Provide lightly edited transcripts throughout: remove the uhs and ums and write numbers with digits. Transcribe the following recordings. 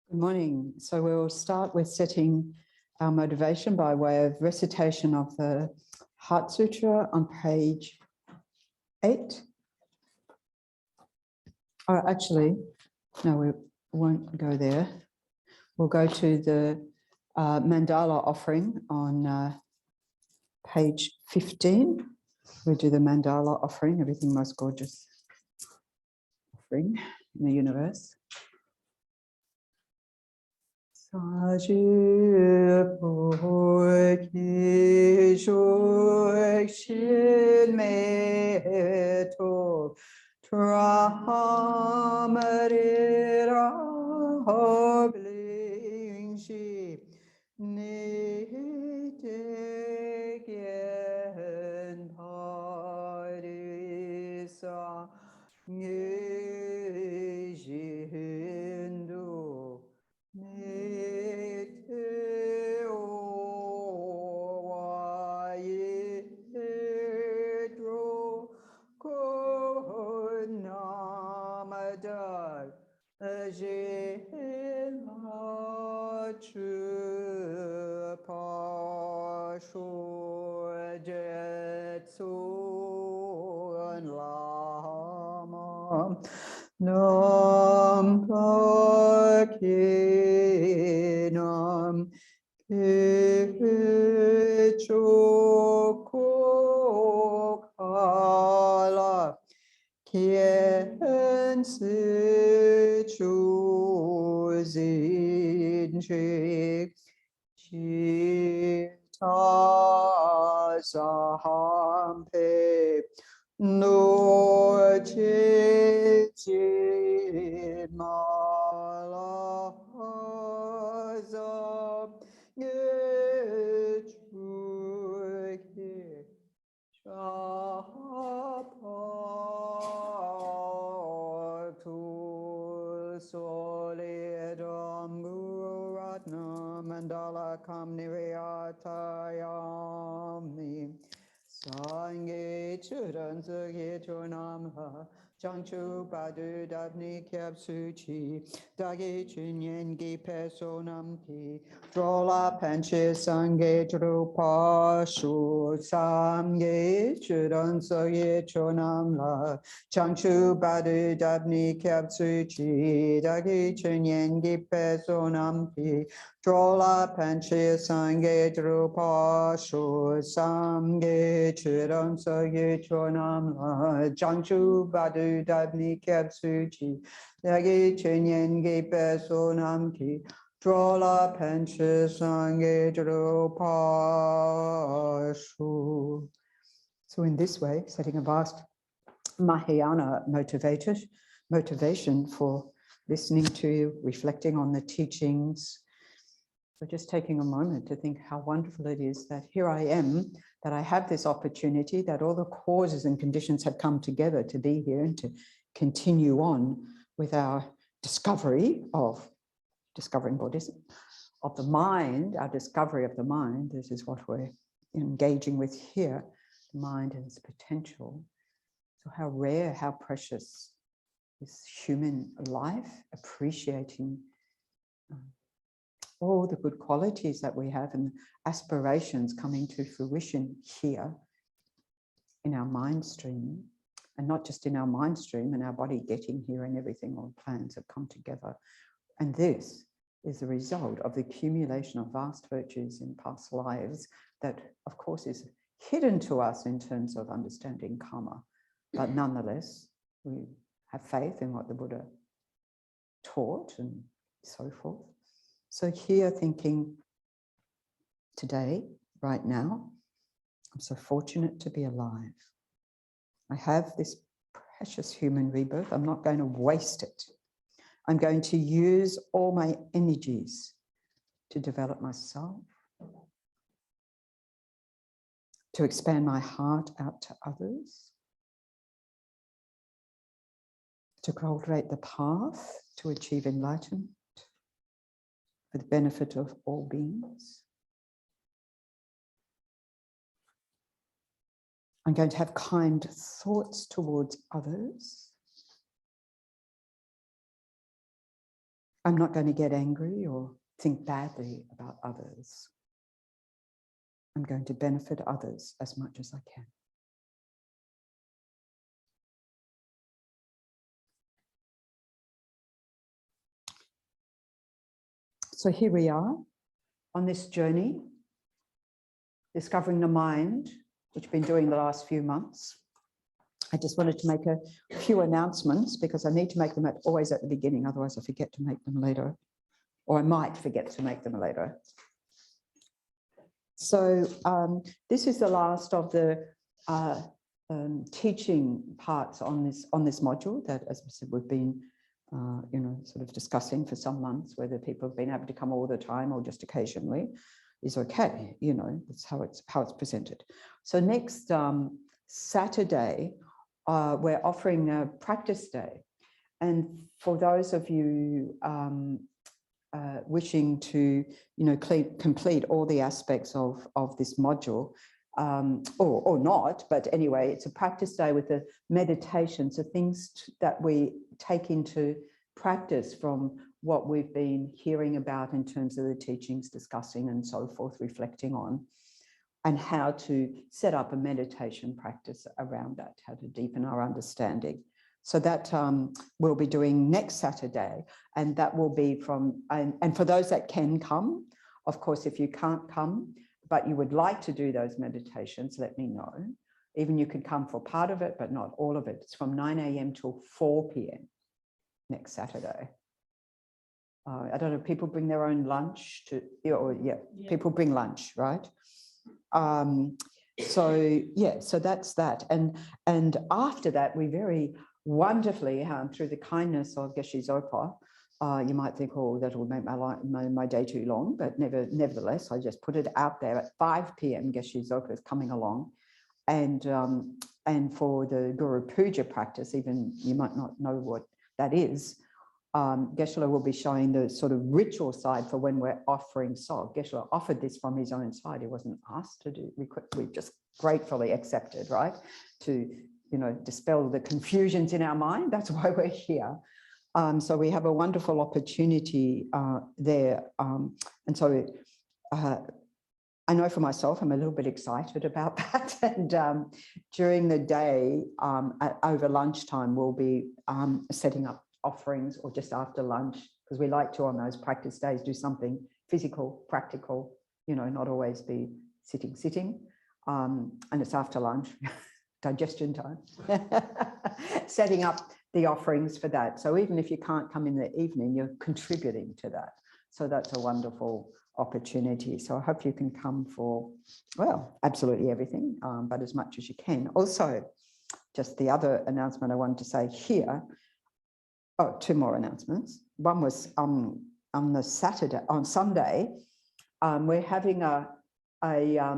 Good morning. So we'll start with setting our motivation by way of recitation of the Heart Sutra on page 8. Oh, actually, no, we won't go there. We'll go to the mandala offering on page 15. We'll do the mandala offering, everything most gorgeous offering in the universe. Saji shuk shin me to tramarira hobling shi ni te gen parisa ni jindu Nam Pakinam Chokala Kien Sichu Zinchi Chita Sahampe no Chichin Malaza Yechuki Shapatu Solidam Guratna Mandala Kam Niriyatayami Sangye Churan Sugye Chunamha Changchu Badu Dabni Kyab Suchi Dagi Chunyen Gi Pesonam Ki Drola Panche Sangye Drupa Shu Samye Churan Sugye Chunamha Changchu Badu Dabni Kyab Suchi Dagi Chunyen Gi Pesonam Ki Drola Panche Sangye Drupa Shu Samye Churan Sugye Chunamha Changchu Badu Dabni Kyab Suchi Dagi Chenyen Ge Pesonam Ki Drola Panche Sangye Drupa Shu. So in this way, setting a vast Mahayana motivation for listening to, reflecting on the teachings. So just taking a moment to think how wonderful it is that here I am, that I have this opportunity, that all the causes and conditions have come together to be here and to continue on with our discovery of discovering Buddhism, of the mind, our discovery of the mind. This is what we're engaging with here, the mind and its potential. So how rare, how precious is human life, appreciating all the good qualities that we have and aspirations coming to fruition here in our mind stream, and not just in our mind stream and our body getting here and everything, all plans have come together. And this is the result of the accumulation of vast virtues in past lives that, of course, is hidden to us in terms of understanding karma. But nonetheless, we have faith in what the Buddha taught and so forth. So here thinking today, right now, I'm so fortunate to be alive. I have this precious human rebirth. I'm not going to waste it. I'm going to use all my energies to develop myself, to expand my heart out to others, to cultivate the path to achieve enlightenment for the benefit of all beings. I'm going to have kind thoughts towards others. I'm not going to get angry or think badly about others. I'm going to benefit others as much as I can. So here we are on this journey, discovering the mind, which we've been doing the last few months. I just wanted to make a few announcements because I need to make them always at the beginning, otherwise I forget to make them later, or I might forget to make them later. So this is the last of the teaching parts on this module that, as I said, we've been sort of discussing for some months. Whether people have been able to come all the time or just occasionally is okay. That's how it's presented. So next Saturday, we're offering a practice day, and for those of you wishing to complete all the aspects of this module, or not, but anyway, it's a practice day with a meditation, so things that we take into practice from what we've been hearing about in terms of the teachings, discussing and so forth, reflecting on, and how to set up a meditation practice around that, how to deepen our understanding. So that we'll be doing next Saturday, and that will be from, and for those that can come, of course, if you can't come, but you would like to do those meditations, let me know. Even you could come for part of it, but not all of it. It's from 9 a.m. till 4 p.m. next Saturday. I don't know, people bring their own lunch to, people bring lunch, right? So that's that. And after that, we very wonderfully, through the kindness of Geshe Zopa, you might think, oh, that will make my day too long, but nevertheless, I just put it out there at 5 p.m. Geshe Zopa is coming along, and for the Guru Puja practice, even you might not know what that is. Geshe-la will be showing the sort of ritual side for when we're offering salt. Geshe-la offered this from his own side. He wasn't asked to do. We just gratefully accepted, right? To dispel the confusions in our mind. That's why we're here. So we have a wonderful opportunity there. And so I know for myself, I'm a little bit excited about that. And during the day, over lunchtime, we'll be setting up offerings, or just after lunch, because we like to, on those practice days, do something physical, practical, not always be sitting. And it's after lunch, digestion time, setting up the offerings for that. So even if you can't come in the evening, you're contributing to that. So that's a wonderful opportunity. So I hope you can come for, well, absolutely everything, but as much as you can. Also, just the other announcement I wanted to say here, two more announcements. One was on Sunday, we're having a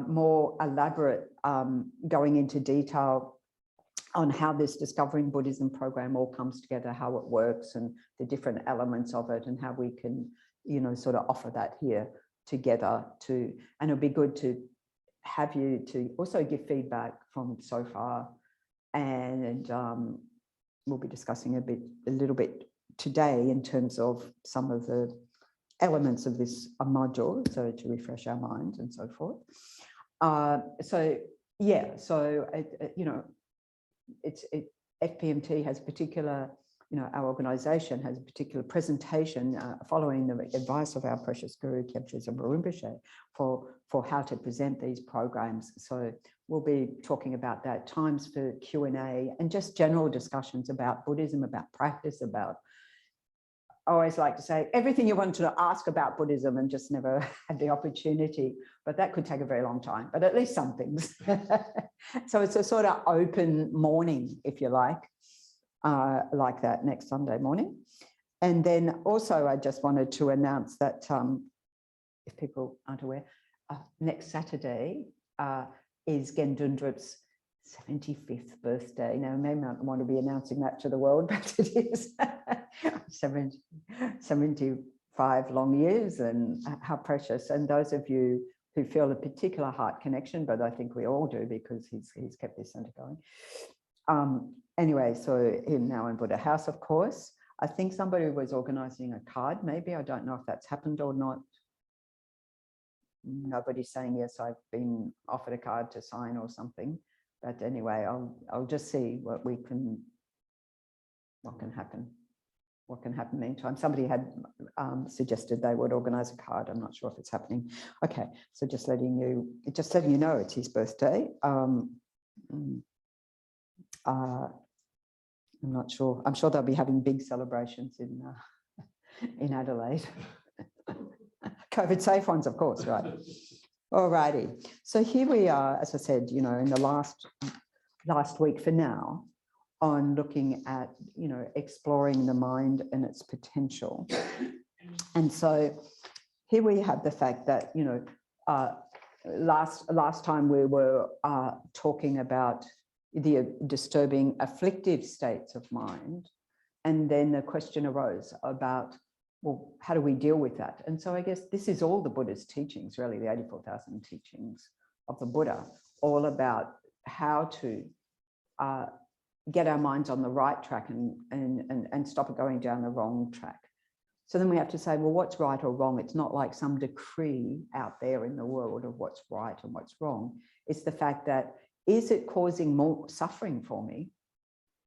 more elaborate going into detail on how this Discovering Buddhism program all comes together, how it works and the different elements of it, and how we can, sort of offer that here together too. And it'll be good to have you to also give feedback from so far. And we'll be discussing a little bit today in terms of some of the elements of this module, so to refresh our minds and so forth. FPMT has particular, our organization has a particular presentation following the advice of our precious Guru Kyabche Zomba Rinpoche for how to present these programs. So we'll be talking about that, times for Q&A and just general discussions about Buddhism, about practice, about, I always like to say, everything you want to ask about Buddhism and just never had the opportunity, but that could take a very long time, but at least some things. So it's a sort of open morning, if you like that next Sunday morning. And then also I just wanted to announce that if people aren't aware, next Saturday is Gendundrab's 75th birthday. Now, I may not want to be announcing that to the world, but it is 75 long years, and how precious. And those of you who feel a particular heart connection, but I think we all do because he's kept this centre going. Anyway, so him now in Buddha House, of course. I think somebody was organising a card, maybe. I don't know if that's happened or not. Nobody's saying, yes, I've been offered a card to sign or something. But anyway, I'll just see what can happen. What can happen meantime. Somebody had suggested they would organise a card. I'm not sure if it's happening. Okay, so just letting you know it's his birthday. I'm not sure. I'm sure they'll be having big celebrations in Adelaide. COVID safe ones, of course, right? All righty. So here we are, as I said, in the last week for now, on looking at, exploring the mind and its potential. And so here we have the fact that, last time we were talking about the disturbing afflictive states of mind. And then the question arose about, well, how do we deal with that? And so I guess this is all the Buddha's teachings, really, the 84,000 teachings of the Buddha, all about how to get our minds on the right track and stop it going down the wrong track. So then we have to say, well, what's right or wrong? It's not like some decree out there in the world of what's right and what's wrong. It's the fact that, is it causing more suffering for me,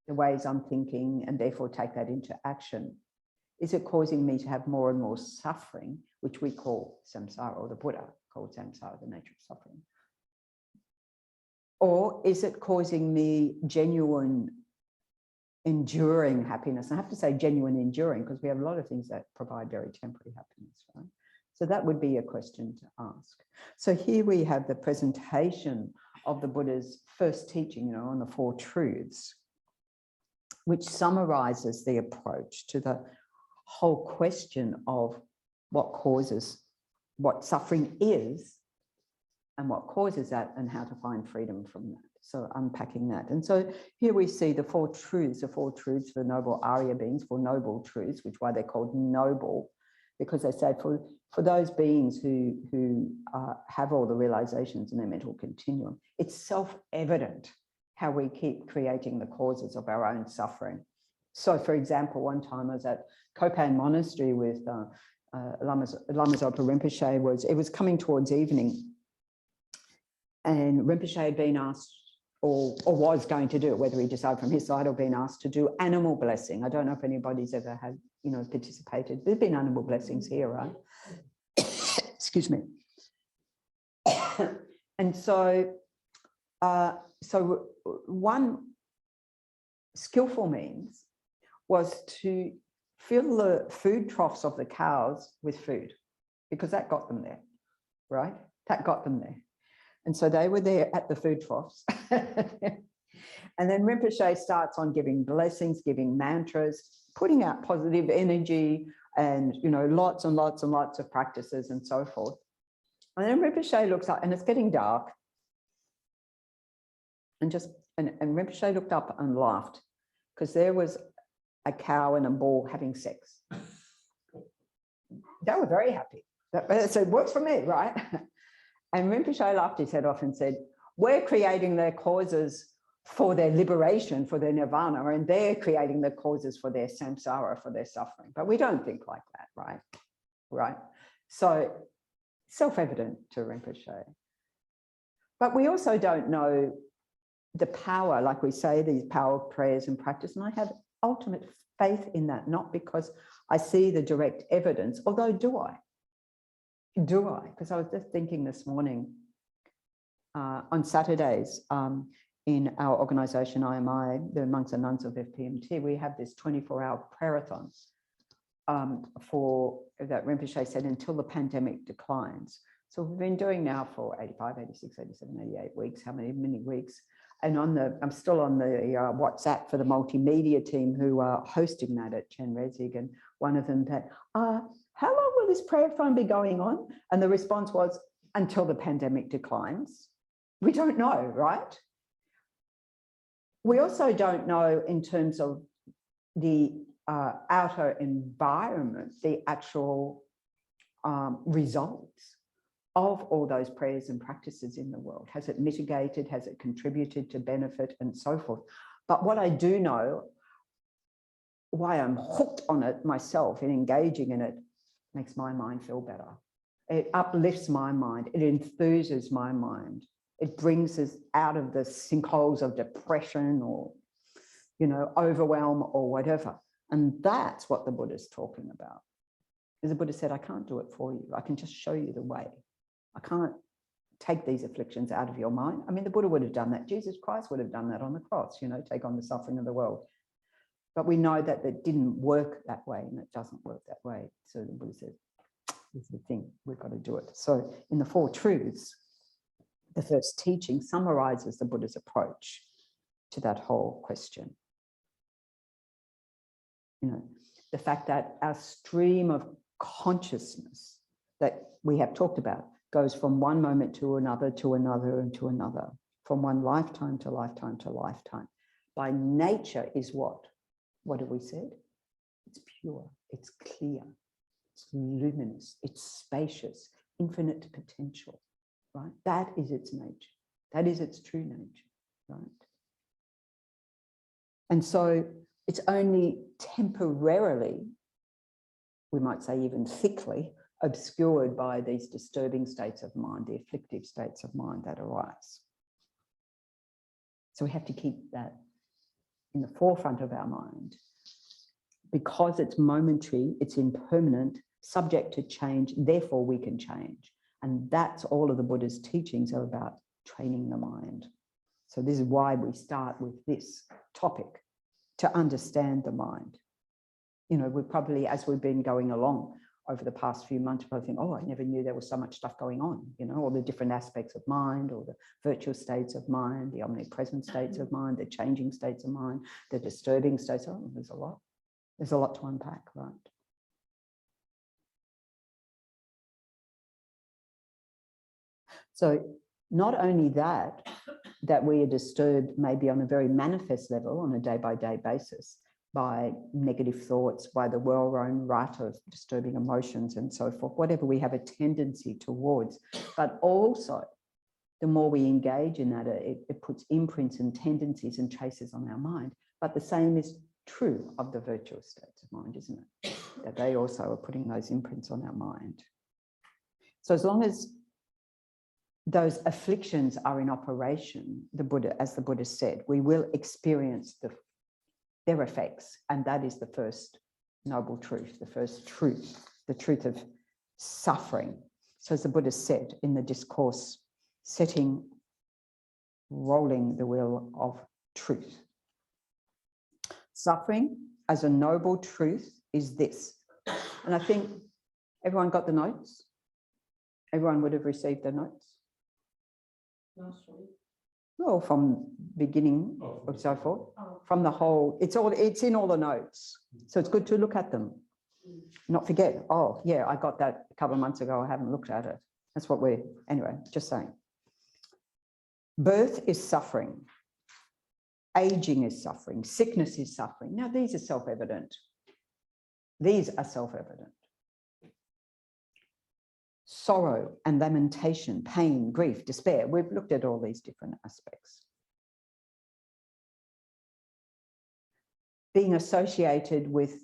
the ways I'm thinking, and therefore take that into action? Is it causing me to have more and more suffering, which we call samsara, or the Buddha called samsara, the nature of suffering? Or is it causing me genuine, enduring happiness? And I have to say genuine enduring, because we have a lot of things that provide very temporary happiness, right? So that would be a question to ask. So here we have the presentation of the Buddha's first teaching, on the Four Truths, which summarizes the approach to the whole question of what suffering is and what causes that, and how to find freedom from that. So unpacking that. And so here we see the four truths for noble Arya beings, for noble truths, which why they're called noble, because they say for those beings who have all the realizations in their mental continuum, it's self-evident how we keep creating the causes of our own suffering. So, for example, one time I was at Kopan Monastery with Lama Zopa Rinpoche. It was coming towards evening, and Rinpoche had been asked, or was going to do it, whether he decided from his side or been asked to do animal blessing. I don't know if anybody's ever had, participated. There's been animal blessings here, right? Excuse me. And so, one skillful means was to fill the food troughs of the cows with food, because that got them there, right? That got them there. And so they were there at the food troughs. And then Rinpoche starts on giving blessings, giving mantras, putting out positive energy, and lots and lots and lots of practices and so forth. And then Rinpoche looks up, and it's getting dark. And Rinpoche looked up and laughed, because there was a cow and a bull having sex. They were very happy. So it works for me, right? And Rinpoche laughed his head off and said, we're creating their causes for their liberation, for their nirvana, and they're creating the causes for their samsara, for their suffering. But we don't think like that, right? Right? So self-evident to Rinpoche. But we also don't know the power, like we say, these power of prayers and practice. And I have ultimate faith in that, not because I see the direct evidence, although do I? Do I? Because I was just thinking this morning, on Saturdays, in our organisation, IMI, the monks and nuns of FPMT, we have this 24-hour prayer-a-thon for, that Rinpoche said, until the pandemic declines. So we've been doing now for 85, 86, 87, 88 weeks, many weeks. And I'm still on the WhatsApp for the multimedia team who are hosting that at Chen Rezig. And one of them said, how long will this prayer-a-thon be going on? And the response was, until the pandemic declines. We don't know, right? We also don't know in terms of the outer environment, the actual results of all those prayers and practices in the world. Has it mitigated? Has it contributed to benefit and so forth? But what I do know, why I'm hooked on it myself and engaging in it makes my mind feel better. It uplifts my mind. It enthuses my mind. It brings us out of the sinkholes of depression or, overwhelm or whatever. And that's what the Buddha's talking about. As the Buddha said, I can't do it for you. I can just show you the way. I can't take these afflictions out of your mind. I mean, the Buddha would have done that. Jesus Christ would have done that on the cross, take on the suffering of the world. But we know that it didn't work that way, and it doesn't work that way. So the Buddha said, this is the thing, we've got to do it. So in the Four Truths, the first teaching summarizes the Buddha's approach to that whole question. The fact that our stream of consciousness that we have talked about goes from one moment to another, to another, and to another, from one lifetime to lifetime to lifetime. By nature is what? What have we said? It's pure, it's clear, it's luminous, it's spacious, infinite potential, right? That is its nature. That is its true nature, right? And so it's only temporarily, we might say even thickly, obscured by these disturbing states of mind, the afflictive states of mind that arise. So we have to keep that in the forefront of our mind. Because it's momentary, it's impermanent, subject to change, therefore we can change. And that's all of the Buddha's teachings are about, training the mind. So this is why we start with this topic, to understand the mind. We probably, as we've been going along over the past few months, probably think, oh, I never knew there was so much stuff going on, all the different aspects of mind, or the virtual states of mind, the omnipresent states of mind, the changing states of mind, the disturbing states. Oh, there's a lot. There's a lot to unpack, right? So not only that we are disturbed maybe on a very manifest level on a day-by-day basis by negative thoughts, by the well-known rut of disturbing emotions and so forth, whatever we have a tendency towards, but also the more we engage in that, it puts imprints and tendencies and traces on our mind. But the same is true of the virtual states of mind, isn't it? That they also are putting those imprints on our mind. So as long as those afflictions are in operation, the Buddha, as the Buddha said, we will experience their effects. And that is the first noble truth, the first truth, the truth of suffering. So as the Buddha said in the discourse, rolling the wheel of truth. Suffering as a noble truth is this. And I think everyone got the notes? Everyone would have received the notes? Well, from beginning or so forth, from the whole, it's in all the notes. So it's good to look at them. Not forget, oh yeah, I got that a couple of months ago, I haven't looked at it. That's what anyway, just saying. Birth is suffering. Aging is suffering. Sickness is suffering. Now, these are self-evident. These are self-evident. Sorrow and lamentation, pain, grief, despair. We've looked at all these different aspects. Being associated with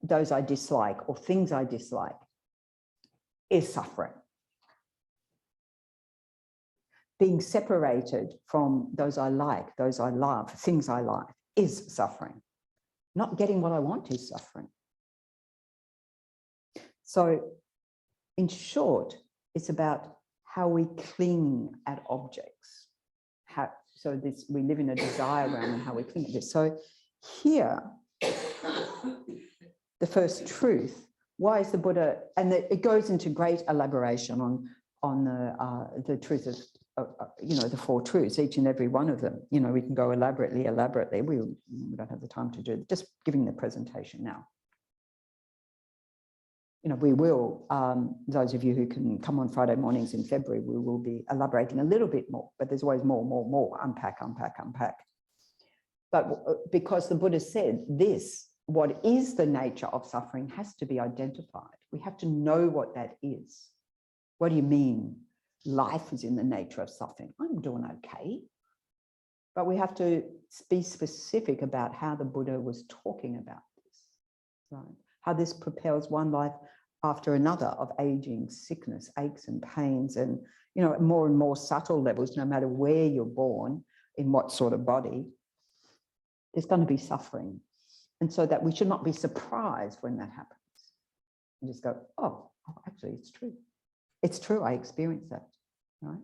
those I dislike or things I dislike is suffering. Being separated from those I like, those I love, things I like is suffering. Not getting what I want is suffering. So, in short, it's about how we cling at objects. We live in a desire realm and how we cling at this. So here, the first truth, why is the Buddha, and it goes into great elaboration on the truth of the four truths, each and every one of them. We can go elaborately. We don't have the time to do it. Just giving the presentation now. We will, those of you who can come on Friday mornings in February, we will be elaborating a little bit more, but there's always more, unpack. But because the Buddha said this, what is the nature of suffering has to be identified. We have to know what that is. What do you mean? Life is in the nature of suffering. I'm doing okay. But we have to be specific about how the Buddha was talking about this. right? How this propels one life after another of aging, sickness, aches and pains, and, you know, more and more subtle levels, no matter where you're born, in what sort of body, there's going to be suffering. And so that we should not be surprised when that happens. And just go, oh, actually, it's true. It's true, I experienced that, right?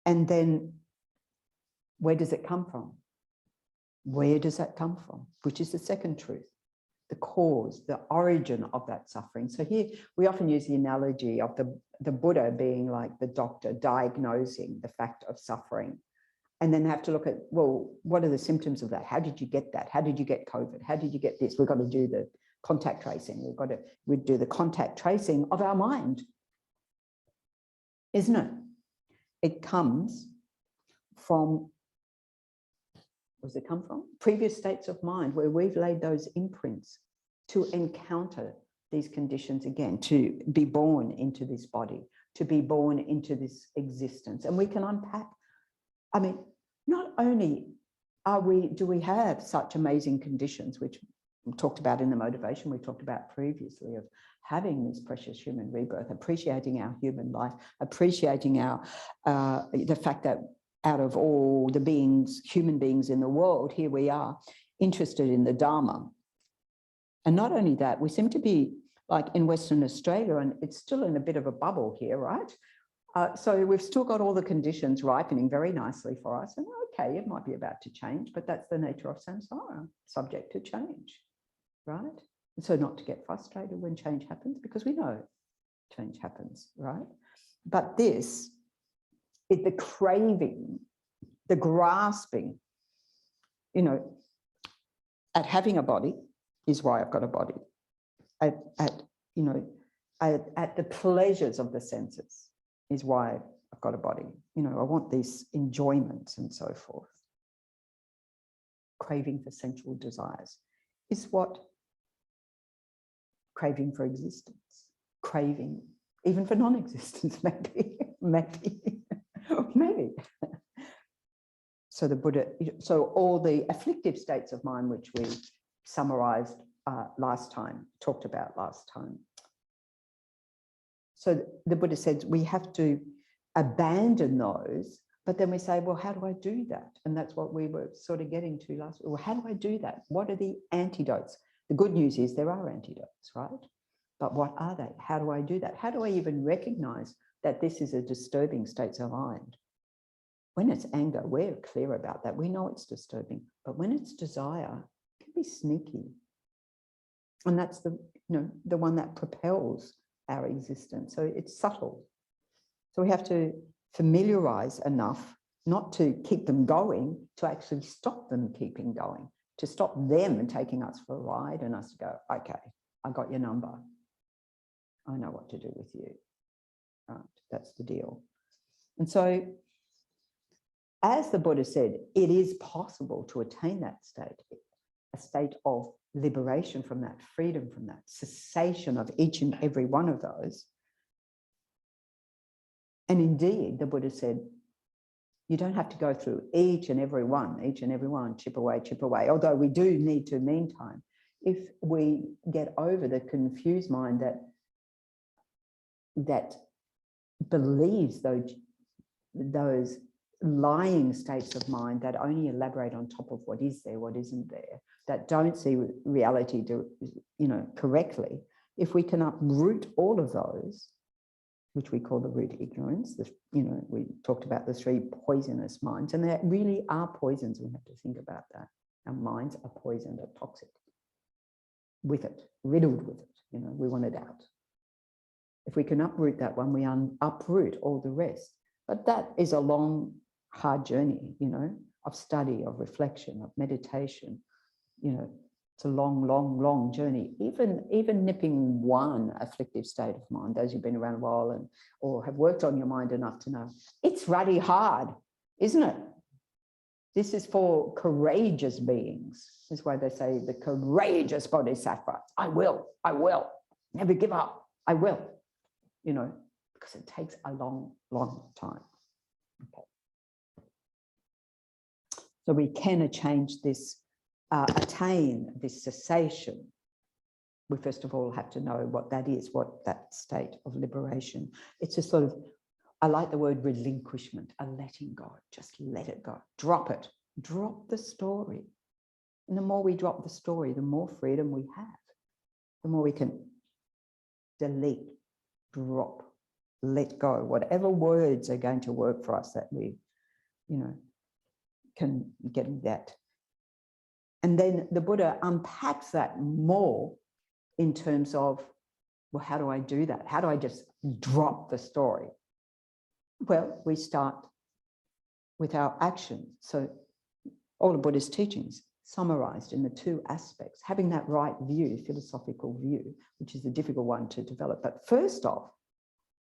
And then where does it come from? Where does that come from? Which is the second truth, the cause, the origin of that suffering. So here we often use the analogy of the Buddha being like the doctor diagnosing the fact of suffering, and then have to look at, well, what are the symptoms of that? How did you get that? How did you get COVID? How did you get this? We've got to do the contact tracing. We do the contact tracing of our mind, isn't it? It comes from, where does it come from? Previous states of mind where we've laid those imprints to encounter these conditions again, to be born into this body, to be born into this existence. And we can unpack, I mean, not only do we have such amazing conditions, which we talked about in the motivation we talked about previously, of having this precious human rebirth, appreciating our human life, appreciating our the fact that out of all the beings, human beings in the world, here we are interested in the Dharma. And not only that, we seem to be like in Western Australia, and it's still in a bit of a bubble here, right? So we've still got all the conditions ripening very nicely for us. And okay, it might be about to change, but that's the nature of samsara, subject to change, right? And so not to get frustrated when change happens, because we know change happens, right? But this is the craving, the grasping, you know, at having a body is why I've got a body. At the pleasures of the senses is why I've got a body. You know, I want these enjoyments and so forth. Craving for sensual desires is what craving for existence, craving even for non-existence, maybe. So the Buddha, so all the afflictive states of mind, which we summarized talked about last time. So the Buddha said we have to abandon those, but then we say, well, how do I do that? And that's what we were sort of getting to last week. Well, how do I do that? What are the antidotes? The good news is there are antidotes, right? But what are they? How do I do that? How do I even recognize that this is a disturbing state of mind? When it's anger, we're clear about that. We know it's disturbing. But when it's desire, it can be sneaky. And that's the one that propels our existence. So it's subtle. So we have to familiarize enough not to keep them going, to actually stop them keeping going, to stop them and taking us for a ride, and us to go, okay, I got your number. I know what to do with you. Right, that's the deal. And so, as the Buddha said, it is possible to attain that state, a state of liberation from that, freedom from that, cessation of each and every one of those. And indeed, the Buddha said, you don't have to go through each and every one, chip away. Although we do need to, meantime, if we get over the confused mind that believes those lying states of mind that only elaborate on top of what is there, what isn't there, that don't see reality, correctly. If we can uproot all of those, which we call the root ignorance, we talked about the three poisonous minds, and there really are poisons. We have to think about that. Our minds are poisoned, are toxic with it, riddled with it. We want it out. If we can uproot that one, we uproot all the rest. But that is a long, hard journey, of study, of reflection, of meditation. It's a long, long, long journey. Even nipping one afflictive state of mind, those who've been around a while or have worked on your mind enough to know, it's ruddy hard, isn't it? This is for courageous beings. This is why they say the courageous bodhisattva. I will, never give up, I will, because it takes a long, long time. Okay. So we can change this attain this cessation, we first of all have to know what that is, what that state of liberation. It's a sort of, I like the word relinquishment, a letting go, just let it go, drop it, drop the story. And the more we drop the story, the more freedom we have, the more we can delete, drop, let go, whatever words are going to work for us that we, can get that. And then the Buddha unpacks that more in terms of, well, how do I do that? How do I just drop the story? Well, we start with our actions. So all the Buddha's teachings summarized in the two aspects, having that right view, philosophical view, which is a difficult one to develop. But first off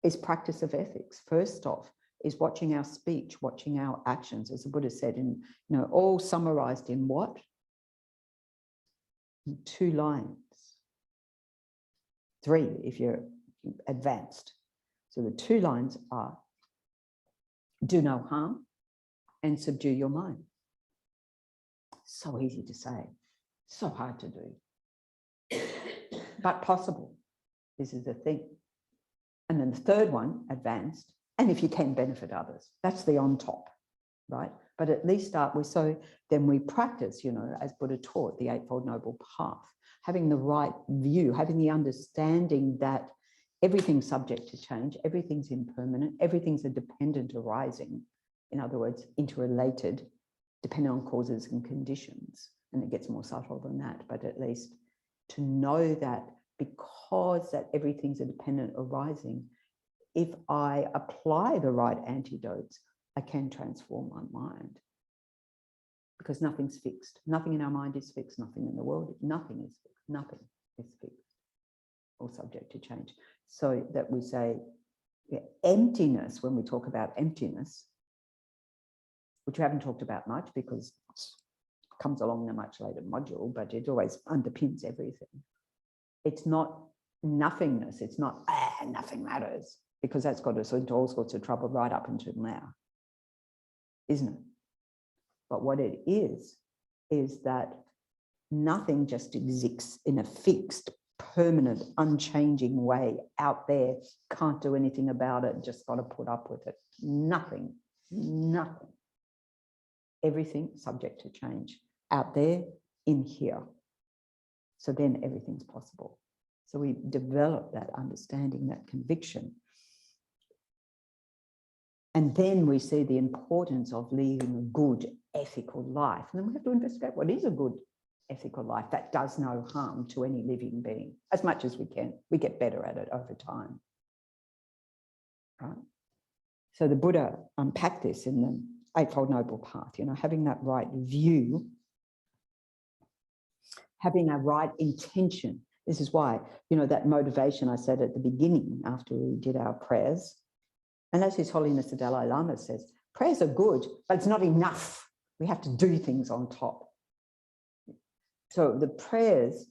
is practice of ethics. First off is watching our speech, watching our actions, as the Buddha said, in, all summarized in what? In 2 lines. 3 if you're advanced. So the 2 lines are, do no harm and subdue your mind. So easy to say, so hard to do, but possible. This is the thing. And then the 3rd one, advanced, and if you can, benefit others. That's the on top, right? But at least start with, so then we practice, as Buddha taught, the Eightfold Noble Path, having the right view, having the understanding that everything's subject to change, everything's impermanent, everything's a dependent arising. In other words, interrelated, depending on causes and conditions. And it gets more subtle than that, but at least to know that because that everything's a dependent arising, if I apply the right antidotes, I can transform my mind. Because nothing's fixed. Nothing in our mind is fixed. Nothing in the world, nothing is fixed. Nothing is fixed or subject to change. So that we say emptiness, when we talk about emptiness, which we haven't talked about much because it comes along in a much later module, but it always underpins everything. It's not nothingness. It's not, nothing matters, because that's got us into all sorts of trouble right up until now, isn't it? But what it is that nothing just exists in a fixed, permanent, unchanging way out there, can't do anything about it, just got to put up with it. Nothing. Everything subject to change, out there, in here. So then everything's possible. So we develop that understanding, that conviction. And then we see the importance of leading a good ethical life. And then we have to investigate what is a good ethical life that does no harm to any living being, as much as we can. We get better at it over time. Right? So the Buddha unpacked this in the Eightfold Noble Path, having that right view, having a right intention. This is why, that motivation I said at the beginning after we did our prayers. And as His Holiness the Dalai Lama says, prayers are good, but it's not enough. We have to do things on top. So the prayers,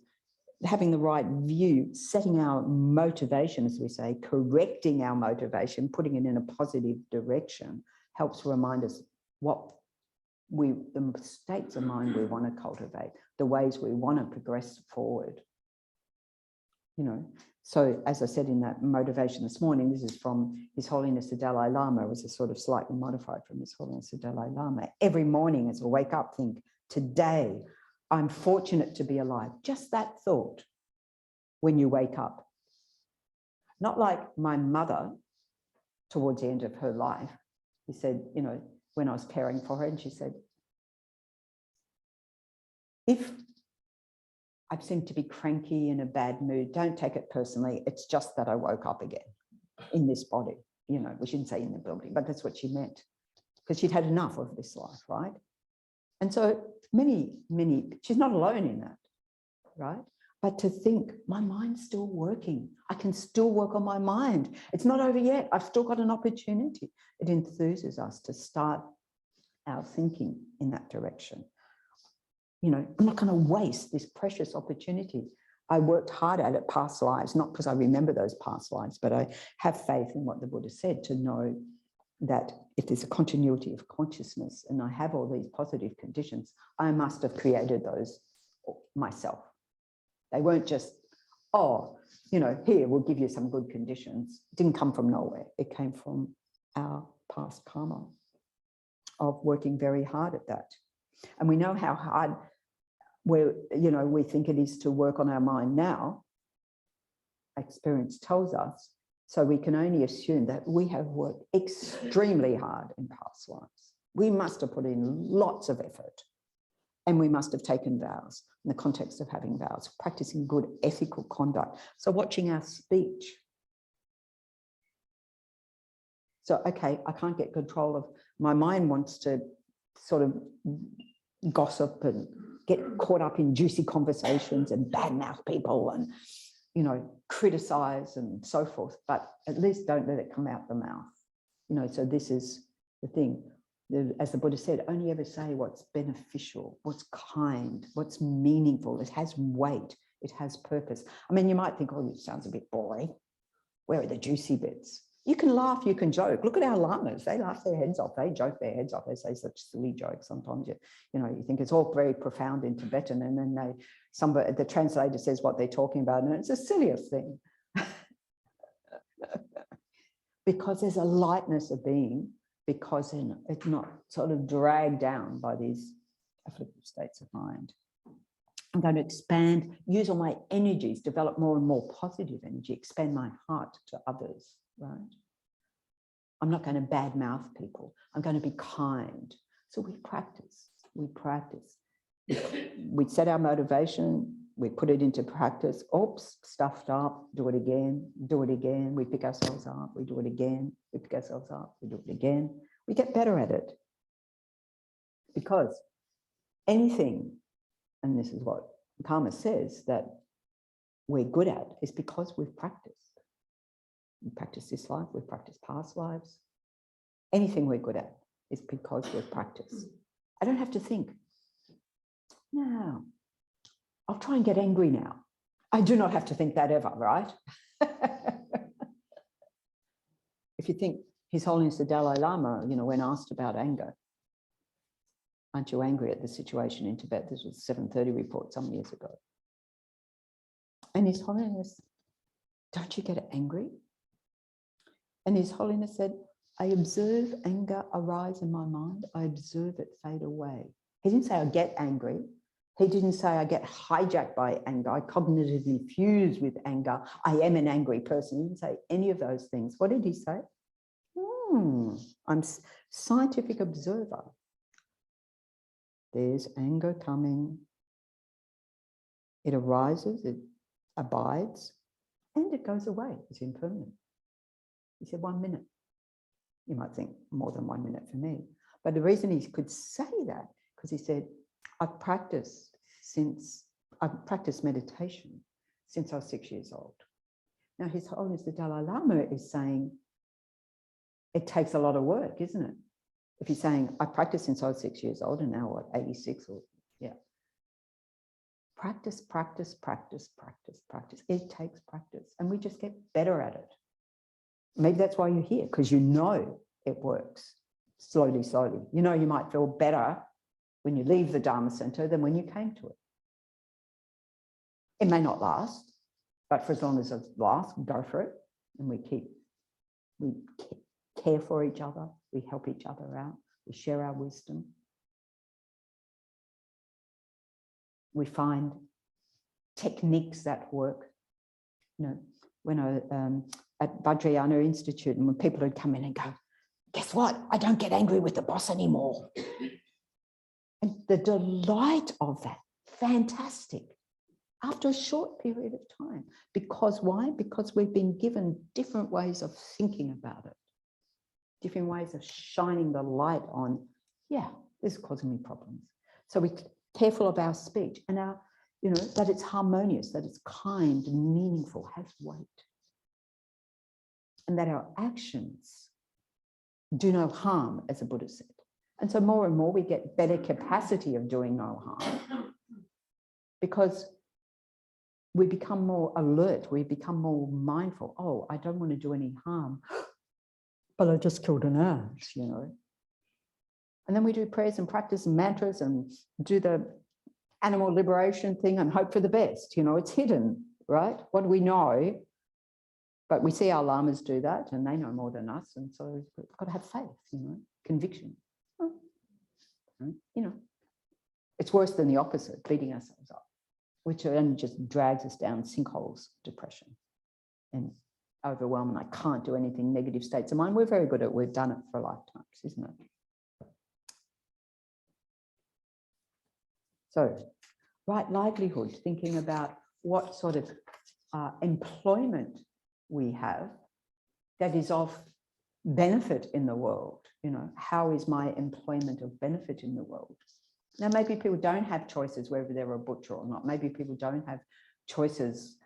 having the right view, setting our motivation, as we say, correcting our motivation, putting it in a positive direction, helps remind us the states of mind we want to cultivate, the ways we want to progress forward. So as I said in that motivation this morning, this is from His Holiness the Dalai Lama. It was a sort of slightly modified from His Holiness the Dalai Lama. Every morning as I wake up, think, today, I'm fortunate to be alive. Just that thought when you wake up. Not like my mother towards the end of her life. He said, when I was caring for her, and she said, if I seem to be cranky, in a bad mood, don't take it personally. It's just that I woke up again in this body. We shouldn't say in the building, but that's what she meant, because she'd had enough of this life, right? And so many, she's not alone in that, right? But to think, my mind's still working. I can still work on my mind. It's not over yet. I've still got an opportunity. It enthuses us to start our thinking in that direction. I'm not going to waste this precious opportunity. I worked hard at it past lives, not because I remember those past lives, but I have faith in what the Buddha said to know that if there's a continuity of consciousness and I have all these positive conditions, I must have created those myself. They weren't just, oh, you know, here, we'll give you some good conditions. It didn't come from nowhere. It came from our past karma of working very hard at that. And we know how hard we think it is to work on our mind now. Experience tells us, so we can only assume that we have worked extremely hard in past lives. We must have put in lots of effort, and we must have taken vows in the context of having vows, practicing good ethical conduct. So watching our speech. So, okay, I can't get control of, my mind wants to sort of gossip and get caught up in juicy conversations and badmouth people and, you know, criticize and so forth, but at least don't let it come out the mouth. You know, so this is the thing. As the Buddha said, only ever say what's beneficial, what's kind, what's meaningful. It has weight, it has purpose. I mean, you might think, oh, it sounds a bit boring. Where are the juicy bits? You can laugh, you can joke. Look at our lamas. They laugh their heads off. They joke their heads off. They say such silly jokes. Sometimes you think it's all very profound in Tibetan, and then the translator says what they're talking about, and it's the silliest thing. Because there's a lightness of being, because it's not sort of dragged down by these afflictive states of mind. I'm going to expand, use all my energies, develop more and more positive energy, expand my heart to others, right? I'm not going to badmouth people. I'm going to be kind. So we practice, We set our motivation, we put it into practice. Oops, stuffed up, do it again, We pick ourselves up, we do it again, we pick ourselves up, we do it again. We get better at it. Because anything, and this is what karma says, that we're good at is because we've practiced. We practice this life, we've practiced past lives. Anything we're good at is because we've practiced. I don't have to think, no, I'll try and get angry now. I do not have to think that ever, right? If you think His Holiness the Dalai Lama, when asked about anger, aren't you angry at the situation in Tibet? This was 7:30 report some years ago. And His Holiness, don't you get angry? And His Holiness said, I observe anger arise in my mind. I observe it fade away. He didn't say I get angry. He didn't say I get hijacked by anger. I cognitively fuse with anger. I am an angry person. He didn't say any of those things. What did he say? I'm a scientific observer. There's anger coming. It arises, it abides, and it goes away. It's impermanent. He said 1 minute. You might think more than 1 minute for me. But the reason he could say that, because he said, I've practiced meditation since I was 6 years old. Now, His Holiness the Dalai Lama is saying, it takes a lot of work, isn't it? If he's saying, I practiced since I was 6 years old, and now what, 86 or, yeah. Practice. It takes practice, and we just get better at it. Maybe that's why you're here, because you know it works slowly. You might feel better when you leave the Dharma Center than when you came to it. It may not last, but for as long as it lasts, go for it. And we care for each other, we help each other out, we share our wisdom. We find techniques that work. When I at Vajrayana Institute, and when people would come in and go, guess what? I don't get angry with the boss anymore. And the delight of that, fantastic, after a short period of time. Because why? Because we've been given different ways of thinking about it, different ways of shining the light on, yeah, this is causing me problems. So we're careful of our speech and that it's harmonious, that it's kind, meaningful, has weight. And that our actions do no harm, as the Buddha said. And so more and more we get better capacity of doing no harm because we become more alert, we become more mindful. Oh, I don't want to do any harm. but I just killed an ant, you know. And then we do prayers and practice and mantras and do the animal liberation thing and hope for the best. You know, it's hidden, right? What do we know? But we see our lamas do that and they know more than us. And so we've got to have faith, you know, conviction. You know, it's worse than the opposite, beating ourselves up, which only just drags us down sinkholes, depression and overwhelm. And I can't do anything, negative states of mind. We're very good at it. We've done it for lifetimes, isn't it? So, right livelihood, thinking about what sort of employment we have that is of benefit in the world. You know, how is my employment of benefit in the world? Now, maybe people don't have choices whether they're a butcher or not. Maybe people don't have choices.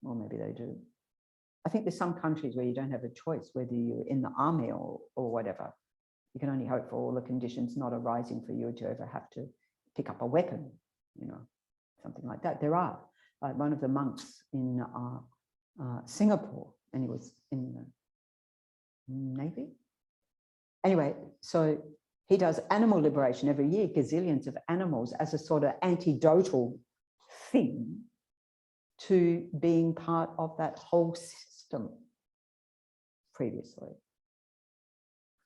Well, maybe they do. I think there's some countries where you don't have a choice whether you're in the army or whatever. You can only hope for all the conditions not arising for you to ever have to pick up a weapon, you know, something like that. There are. One of the monks in Singapore, and he was in the Navy. Anyway, so he does animal liberation every year, gazillions of animals as a sort of antidotal thing to being part of that whole system previously.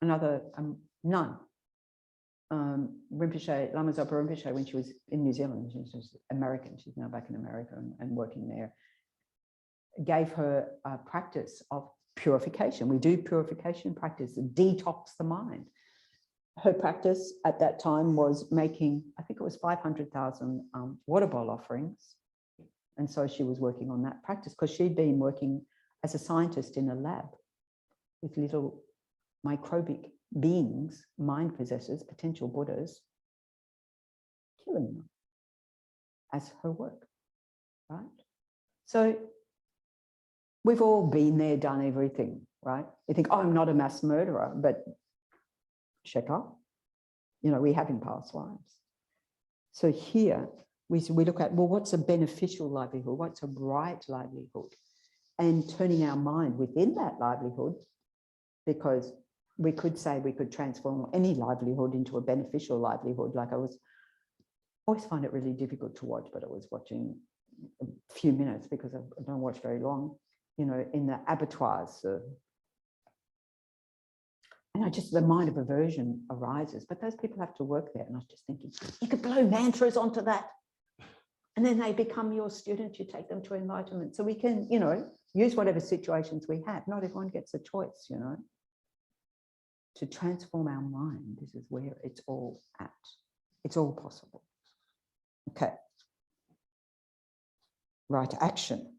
Another nun, Rinpoche, Lama Zopa Rinpoche, when she was in New Zealand, she was American, she's now back in America and working there, gave her a practice of purification. We do purification practice, detox the mind. Her practice at that time was making, I think it was 500,000 water bowl offerings. And so she was working on that practice because she'd been working as a scientist in a lab with little microbic beings, mind possessors, potential Buddhas, killing them as her work, right? So we've all been there, done everything, right? You think, oh, I'm not a mass murderer, but check up. You know, we have in past lives. So here we look at, well, what's a beneficial livelihood? What's a right livelihood? And turning our mind within that livelihood, because we could say we could transform any livelihood into a beneficial livelihood. Like I always find it really difficult to watch, but I was watching a few minutes because I don't watch very long, you know, in the abattoirs. And the mind of aversion arises, but those people have to work there. And I was just thinking, you could blow mantras onto that. And then they become your students, you take them to enlightenment. So we can, you know, use whatever situations we have. Not everyone gets a choice, you know. To transform our mind, this is where it's all at. It's all possible. Okay. Right action.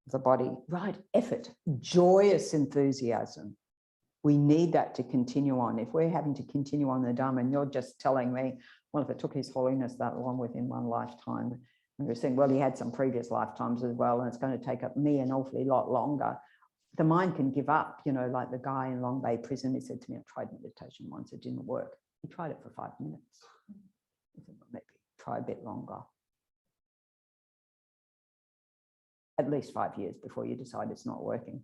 The body, right effort, joyous enthusiasm. We need that to continue on. If we're having to continue on the Dharma and you're just telling me, well, if it took His Holiness that long within one lifetime, and you're saying, well, he had some previous lifetimes as well, and it's going to take up me an awfully lot longer. The mind can give up, you know, like the guy in Long Bay prison, he said to me, I tried meditation once, it didn't work. He tried it for 5 minutes. I said, well, maybe try a bit longer. At least 5 years before you decide it's not working.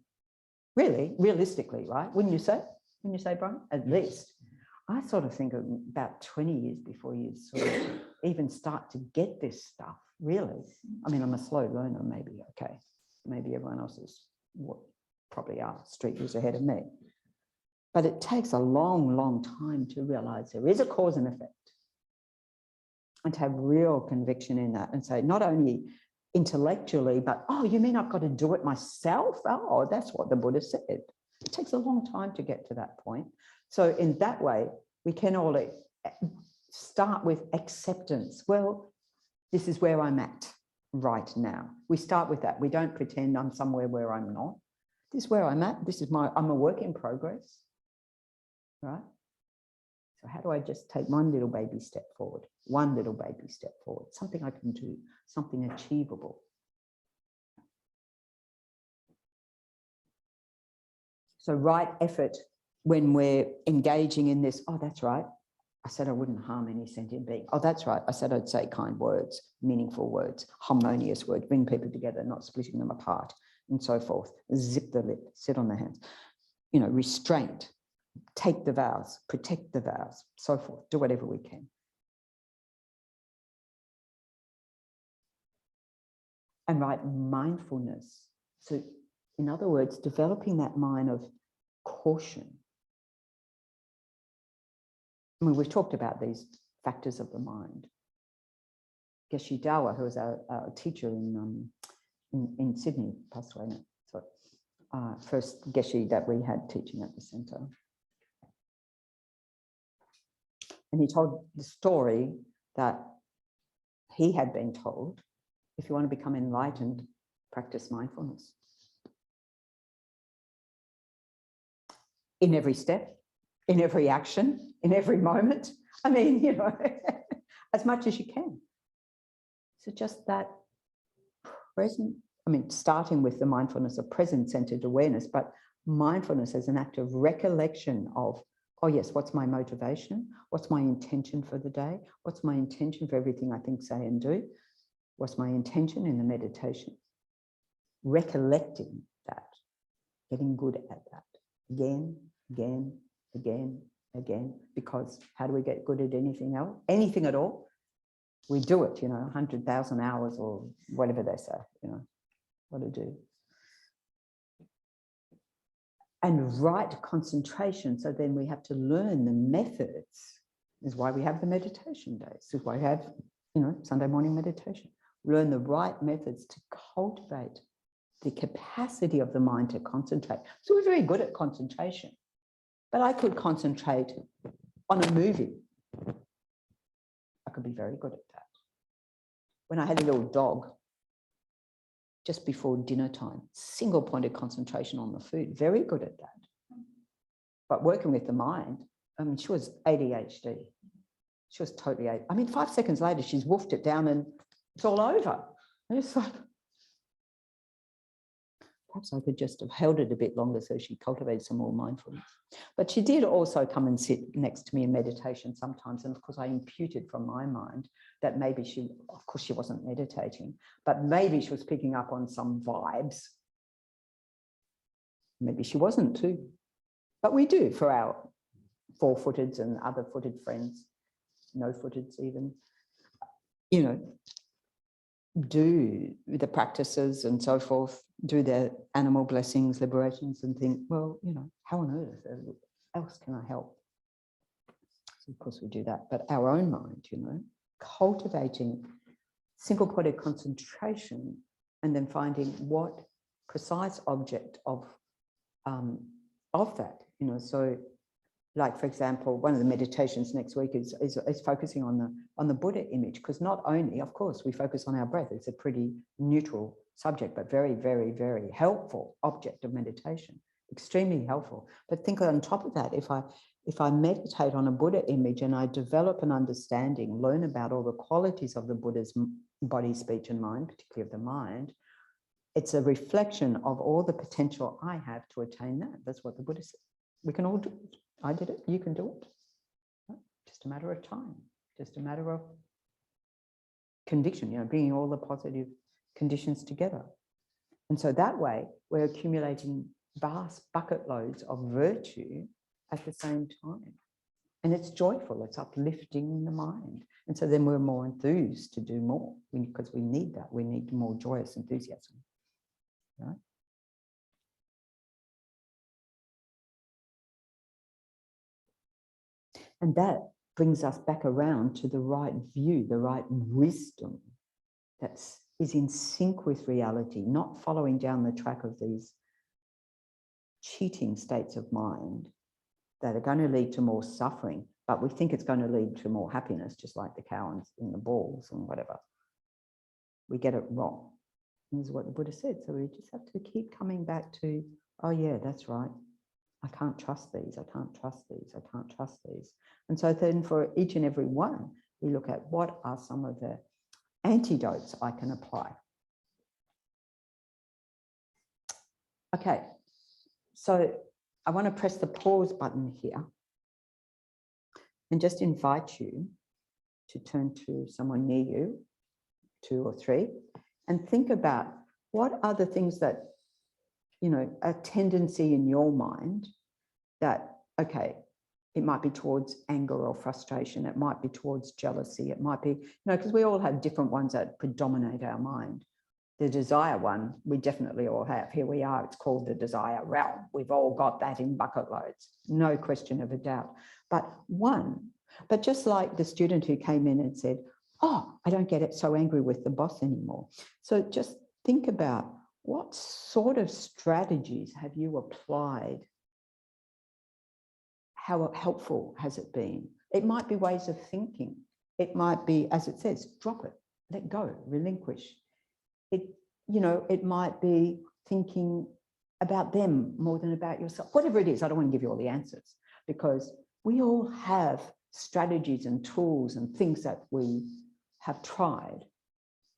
Really, realistically, right? Wouldn't you say? Wouldn't you say, Brian? At least. I sort of think about 20 years before you sort of even start to get this stuff, really. I mean, I'm a slow learner, maybe, okay. Maybe everyone else is probably are street years ahead of me. But it takes a long, long time to realize there is a cause and effect. And to have real conviction in that and say, not only intellectually, but, oh, you mean I've got to do it myself? Oh, that's what the Buddha said. It takes a long time to get to that point. So in that way, we can all start with acceptance. Well, this is where I'm at right now. We start with that. We don't pretend I'm somewhere where I'm not. This is where I'm at. This is I'm a work in progress, right? So how do I just take one little baby step forward? One little baby step forward. Something I can do, something achievable. So right effort when we're engaging in this, oh, that's right. I said I wouldn't harm any sentient being. Oh, that's right. I said I'd say kind words, meaningful words, harmonious words, bring people together, not splitting them apart. and so forth. Zip the lip, sit on the hands. You know, restraint, take the vows, protect the vows, so forth. Do whatever we can. And right, mindfulness. So in other words, developing that mind of caution. I mean, we've talked about these factors of the mind. Geshe Dawa, who was our teacher in Sydney, passed away now. So, first Geshe that we had teaching at the centre. And he told the story that he had been told, if you want to become enlightened, practice mindfulness. In every step, in every action, in every moment. I mean, you know, as much as you can. So just that present, I mean, starting with the mindfulness of present-centered awareness, but mindfulness as an act of recollection of, oh yes, what's my motivation? What's my intention for the day? What's my intention for everything I think, say, and do? What's my intention in the meditation? Recollecting that, getting good at that. Again, again, again, again, because how do we get good at anything else? Anything at all? We do it, you know, 100,000 hours or whatever they say, you know, what to do. And right concentration. So then we have to learn the methods. This is why we have the meditation days. This is why we have, you know, Sunday morning meditation. Learn the right methods to cultivate the capacity of the mind to concentrate. So we're very good at concentration, but I could concentrate on a movie. I could be very good at that. When I had a little dog, just before dinner time, single pointed concentration on the food, very good at that. But working with the mind, I mean, she was ADHD. She was totally, I mean, 5 seconds later, she's woofed it down and it's all over. And it's like, perhaps I could just have held it a bit longer so she cultivated some more mindfulness. But she did also come and sit next to me in meditation sometimes. And of course, I imputed from my mind that maybe she, of course, she wasn't meditating, but maybe she was picking up on some vibes. Maybe she wasn't too. But we do for our four-footeds and other footed friends, no-footeds even, you know, do the practices and so forth, do their animal blessings, liberations, and think, well, you know, how on earth else can I help? So of course we do that, but our own mind, you know, cultivating single-pointed concentration and then finding what precise object of that, you know. So like, for example, one of the meditations next week is focusing on the Buddha image, because not only, of course, we focus on our breath. It's a pretty neutral subject, but very, very, very helpful object of meditation, extremely helpful. But think on top of that, if I meditate on a Buddha image and I develop an understanding, learn about all the qualities of the Buddha's body, speech, and mind, particularly of the mind, it's a reflection of all the potential I have to attain that. That's what the Buddha said. We can all do it. I did it, you can do it. Just a matter of time, just a matter of conviction, you know, bringing all the positive conditions together. And so that way, we're accumulating vast bucket loads of virtue at the same time. And it's joyful, it's uplifting the mind. And so then we're more enthused to do more, because we need that. We need more joyous enthusiasm, right? And that brings us back around to the right view, the right wisdom that is in sync with reality, not following down the track of these cheating states of mind that are going to lead to more suffering, but we think it's going to lead to more happiness, just like the cow in the balls and whatever. We get it wrong. And this is what the Buddha said. So we just have to keep coming back to, oh yeah, that's right. I can't trust these, I can't trust these, I can't trust these. And so then for each and every one, we look at what are some of the antidotes I can apply. Okay, so I want to press the pause button here and just invite you to turn to someone near you, 2 or 3, and think about what are the things that a tendency in your mind that, okay, it might be towards anger or frustration. It might be towards jealousy. It might be, because we all have different ones that predominate our mind. The desire one, we definitely all have. Here we are, it's called the desire realm. We've all got that in bucket loads, no question of a doubt. But just like the student who came in and said, oh, I don't get so angry with the boss anymore. So just think about what sort of strategies have you applied? How helpful has it been? It might be ways of thinking. It might be, as it says, drop it, let go, relinquish. It might be thinking about them more than about yourself. Whatever it is, I don't want to give you all the answers, because we all have strategies and tools and things that we have tried.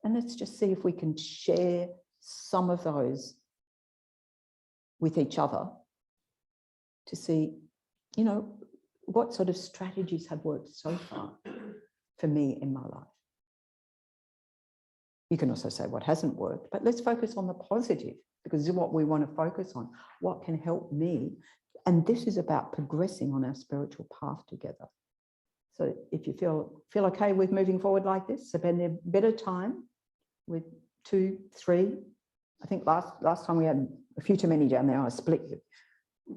And let's just see if we can share some of those with each other to see, what sort of strategies have worked so far for me in my life. You can also say what hasn't worked, but let's focus on the positive, because this is what we want to focus on. What can help me? And this is about progressing on our spiritual path together. So if you feel okay with moving forward like this, spend a bit of time with 2, 3. I think last time we had a few too many down there, I split you.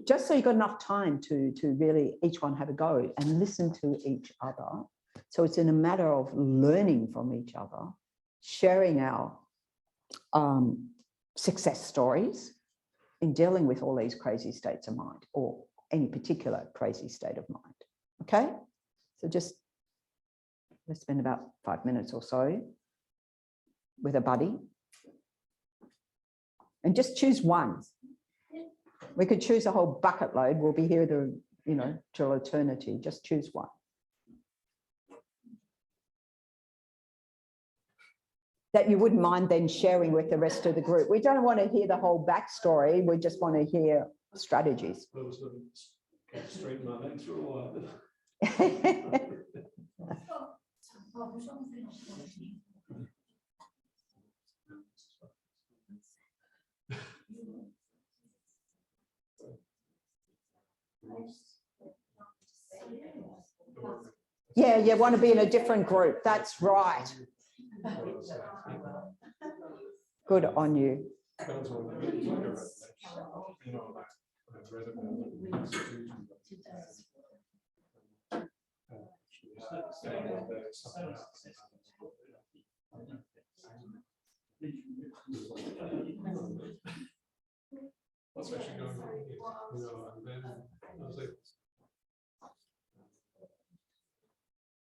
Just so you've got enough time to really each one have a go and listen to each other. So it's in a matter of learning from each other, sharing our success stories in dealing with all these crazy states of mind, or any particular crazy state of mind. Okay? So let's spend about 5 minutes or so with a buddy. And just choose one. We could choose a whole bucket load. We'll be here till eternity. Just choose one. That you wouldn't mind then sharing with the rest of the group. We don't want to hear the whole backstory. We just want to hear strategies. Straighten my legs for a while. Yeah, you want to be in a different group. That's right. Good on you. What's actually going on here? And then I was like,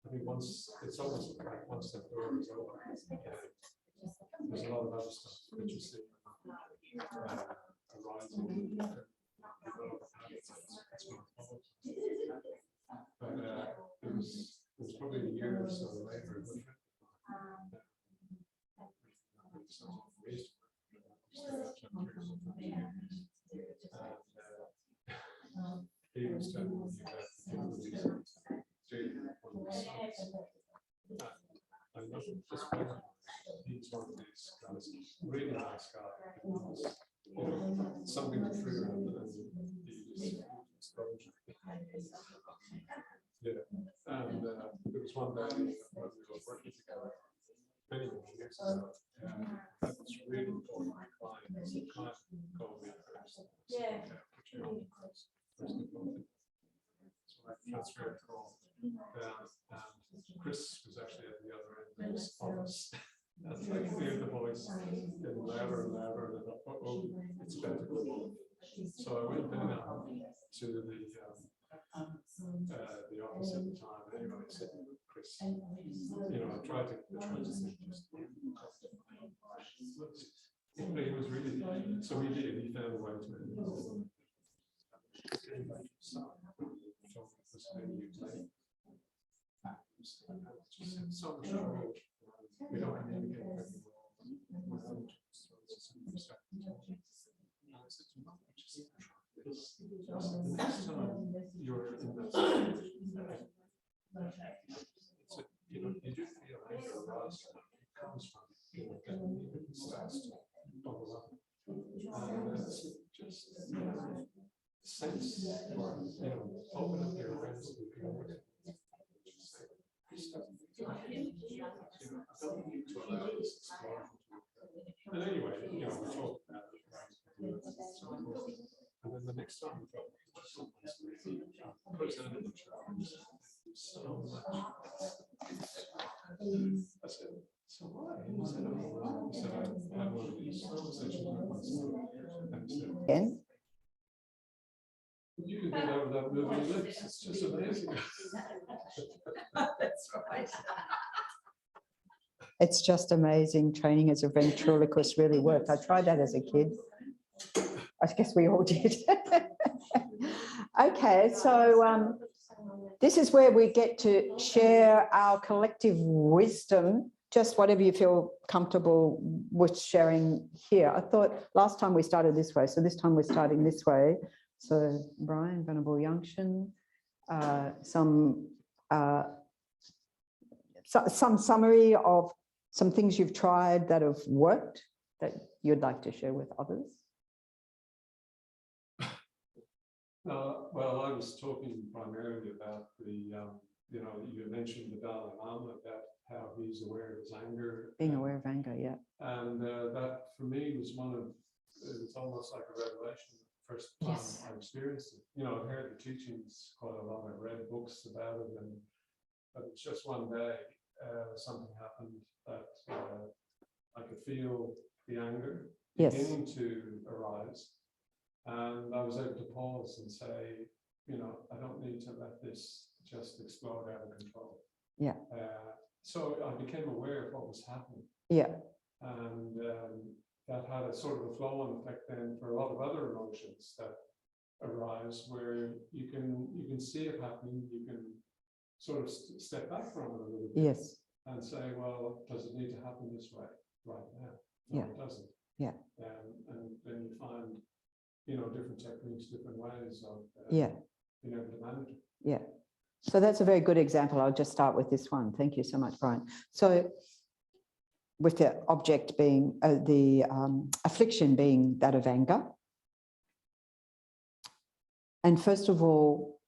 I think it's almost like once the door is over, there's a lot of other stuff that you see arising. But it was probably a year or so later. He was telling me that he's one of these guys, really nice guy. Something to trigger him, and he just exposure. Yeah, and there was one day when we were working together many years ago. That was really important. My client, called me first. Yeah. So I transferred the call. And Chris was actually at the other end of his office. And I could hear the voice getting louder and louder, and I thought, oh, it's about to go on. So I went down to the office at the time. Anyway, I said, Chris, I tried to think just. But he was really, so he found a way to it. So much trouble. We don't communicate very well. The next time you're in that situation, you do feel anger arise. It comes from, it starts to bubble up. And it's just, sense, open up your awareness to the connection. I don't need to allow this explosion to occur. And anyway, we talk about it. And then the next time we go, presented the challenge. So much. I said, so why? He said, oh, he said, I had one of these conversations with myself. And he said, Again? you can do that without moving your lips. It's just amazing. That's right. It's just amazing. Training as a ventriloquist really worked. I tried that as a kid. I guess we all did. Okay, so this is where we get to share our collective wisdom, just whatever you feel comfortable with sharing here. I thought last time we started this way, so this time we're starting this way. So Brian, Venerable Yangshan, some summary of some things you've tried that have worked that you'd like to share with others. Well, I was talking primarily about the, you mentioned the Dalai Lama, about how he's aware of his anger. Being aware of anger, yeah. And that for me was it's almost like a revelation. The first time Yes. I experienced it. I've heard the teachings quite a lot. I've read books about it, but it's just one day something happened that I could feel the anger beginning to arise. And I was able to pause and say, I don't need to let this just explode out of control. Yeah. So I became aware of what was happening. Yeah. And that had a sort of a flow-on effect then for a lot of other emotions that arise, where you can see it happening. You can sort of step back from it a little bit. Yes. And say, well, does it need to happen this way right now? No, it doesn't. Yeah. And then you find, different techniques, different ways of yeah. being able to manage it. Yeah. So that's a very good example. I'll just start with this one. Thank you so much, Brian. So with the object being, the affliction being that of anger. And first of all,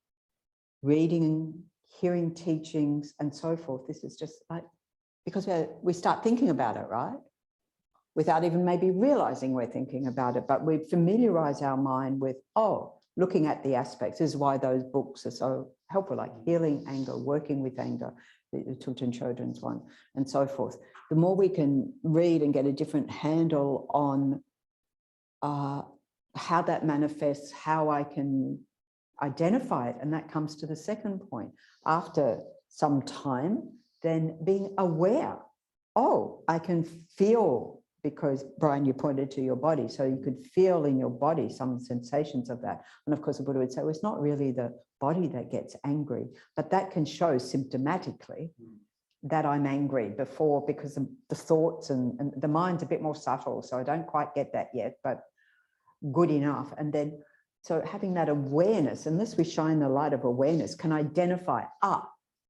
reading, hearing teachings and so forth, this is just like, because we start thinking about it, right? Without even maybe realizing we're thinking about it, but we familiarize our mind with, looking at the aspects. This is why those books are so helpful, like Healing Anger, Working with Anger, the Thubten Chokyi's one, and so forth. The more we can read and get a different handle on how that manifests, how I can identify it, and that comes to the second point. After some time, then being aware, I can feel, because Brian, you pointed to your body, so you could feel in your body some sensations of that. And of course, the Buddha would say, well, it's not really the body that gets angry, but that can show symptomatically that I'm angry before, because the thoughts and the mind's a bit more subtle, so I don't quite get that yet, but good enough. And then, so having that awareness, unless we shine the light of awareness, can identify,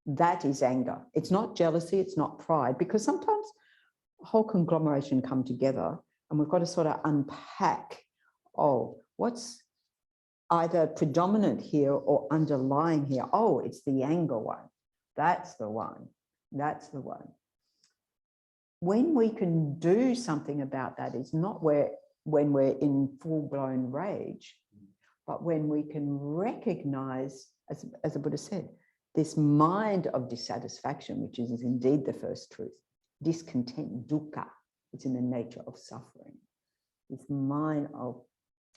that is anger. It's not jealousy, it's not pride, because sometimes a whole conglomeration come together and we've got to sort of unpack, what's either predominant here or underlying here. It's the anger one. That's the one. That's the one. When we can do something about that is not when we're in full-blown rage, but when we can recognize, as the Buddha said, this mind of dissatisfaction, which is indeed the first truth, discontent, dukkha, it's in the nature of suffering. This mind of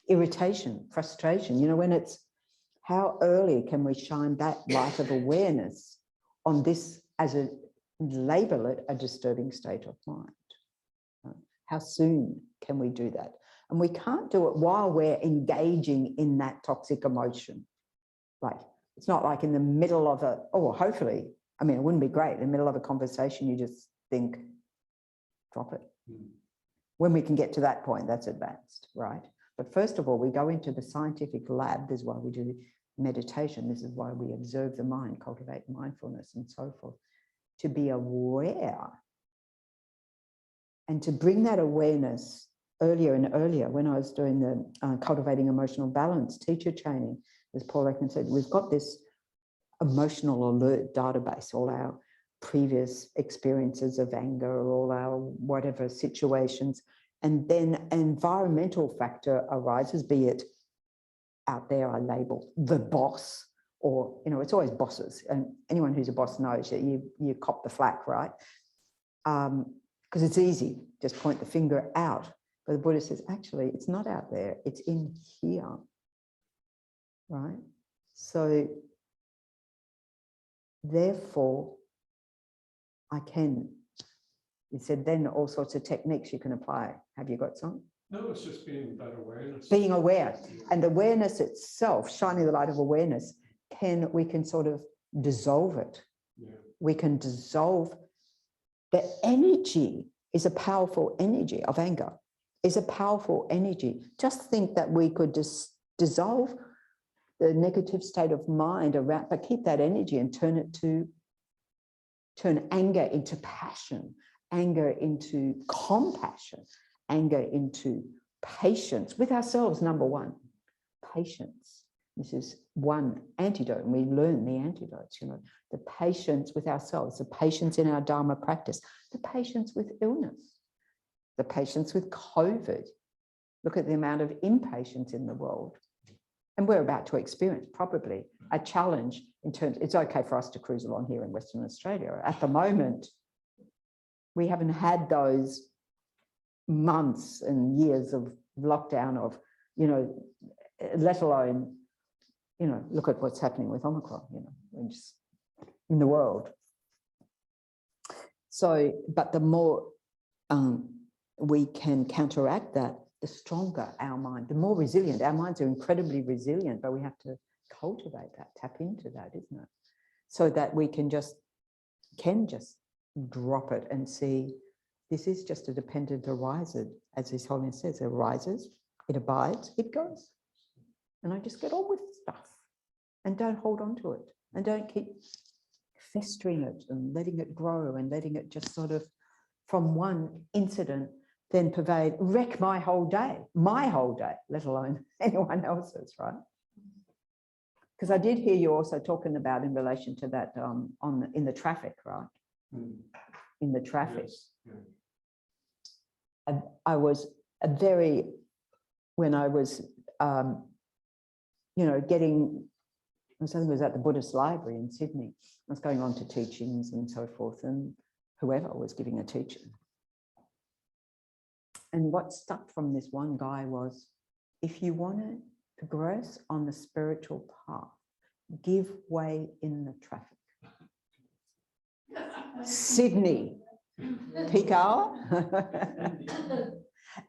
irritation, frustration, when it's, how early can we shine that light of awareness on this label it a disturbing state of mind? How soon can we do that? And we can't do it while we're engaging in that toxic emotion. Like, it's not like in the middle of hopefully, it wouldn't be great. In the middle of a conversation, you just think, drop it. When we can get to that point, that's advanced, right? But first of all, we go into the scientific lab. This is why we do meditation. This is why we observe the mind, cultivate mindfulness and so forth, to be aware and to bring that awareness earlier and earlier when I was doing the Cultivating Emotional Balance teacher training, as Paul Ekman said, we've got this emotional alert database, all our previous experiences of anger, all our whatever situations, and then an environmental factor arises, be it out there I label the boss, or, you know, it's always bosses, and anyone who's a boss knows that you cop the flack, right? Because it's easy, just point the finger out. But the Buddha says, actually, it's not out there, it's in here, right? So therefore, I can, he said, then all sorts of techniques you can apply. Have you got some? No, it's just being that awareness. Being aware. And awareness itself, shining the light of awareness, we can sort of dissolve it. Yeah. We can dissolve. The energy is a powerful energy of anger, is a powerful energy. Just think that we could just dissolve the negative state of mind around, but keep that energy and turn anger into passion, anger into compassion, anger into patience with ourselves, number one, patience. This is one antidote, and we learn the antidotes, you know, the patience with ourselves, the patience in our Dharma practice, the patience with illness, the patience with COVID. Look at the amount of impatience in the world. And we're about to experience probably a challenge in terms, it's okay for us to cruise along here in Western Australia. At the moment, we haven't had those months and years of lockdown of, you know, let alone, you know, look at what's happening with Omicron, you know, we're just in the world. So, but the more we can counteract that, the stronger our mind, the more resilient. Our minds are incredibly resilient, but we have to cultivate that, tap into that, isn't it? So that we can just drop it and see this is just a dependent arises, as His Holiness says, it arises, it abides, it goes. And I just get on with stuff and don't hold on to it and don't keep festering it and letting it grow and letting it just sort of from one incident then wreck my whole day, let alone anyone else's, right? Because I did hear you also talking about in relation to that in the traffic, right? In the traffic. Yes. Yeah. I was when I was, you know, I think it was at the Buddhist Library in Sydney. I was going on to teachings and so forth, and whoever was giving a teaching. And what stuck from this one guy was, if you want to progress on the spiritual path, give way in the traffic. Sydney, peak hour.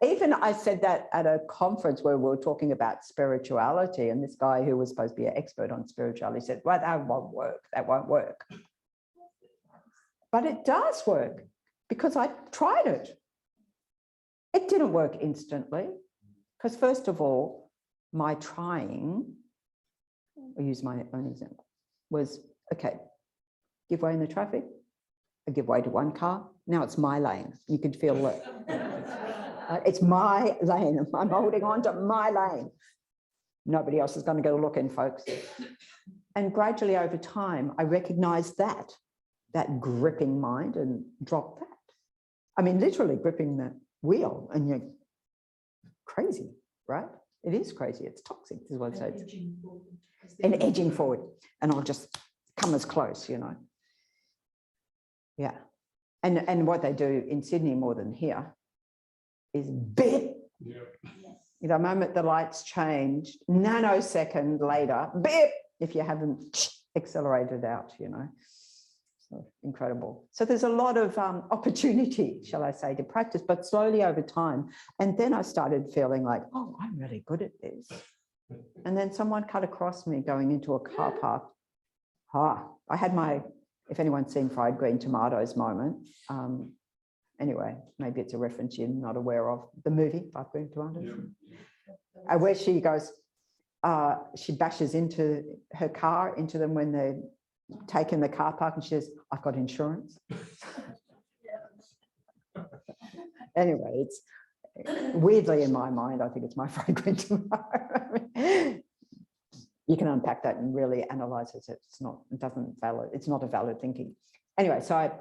Even I said that at a conference where we were talking about spirituality, and this guy who was supposed to be an expert on spirituality said, well, that won't work. But it does work, because I tried it. It didn't work instantly, because first of all, my trying, I'll use my own example, was, okay, give way in the traffic, I give way to one car, now it's my lane. You could feel it. It's my lane. I'm holding on to my lane. Nobody else is going to go looking, folks. And gradually over time, I recognized that gripping mind and dropped that. I mean, literally gripping the wheel, and you're crazy, right? It is crazy. It's toxic, is what it says. And edging forward. And I'll just come as close, you know. Yeah. And what they do in Sydney more than here is beep. Yeah. The moment the lights change, nanosecond later, beep, if you haven't accelerated out, you know. So incredible. So there's a lot of opportunity, shall I say, to practice, but slowly over time. And then I started feeling like, oh, I'm really good at this. And then someone cut across me going into a car park. I had my, if anyone's seen Fried Green Tomatoes moment. Anyway, maybe it's a reference you're not aware of, the movie, Fried Green Tomatoes. Yeah. Where she goes, she bashes into her car, into them when they're taking the car park, and she says, I've got insurance. Anyway, weirdly in my mind, I think it's my fragrant tomorrow. You can unpack that and really analyze it. It's not a valid thinking. Anyway, so I had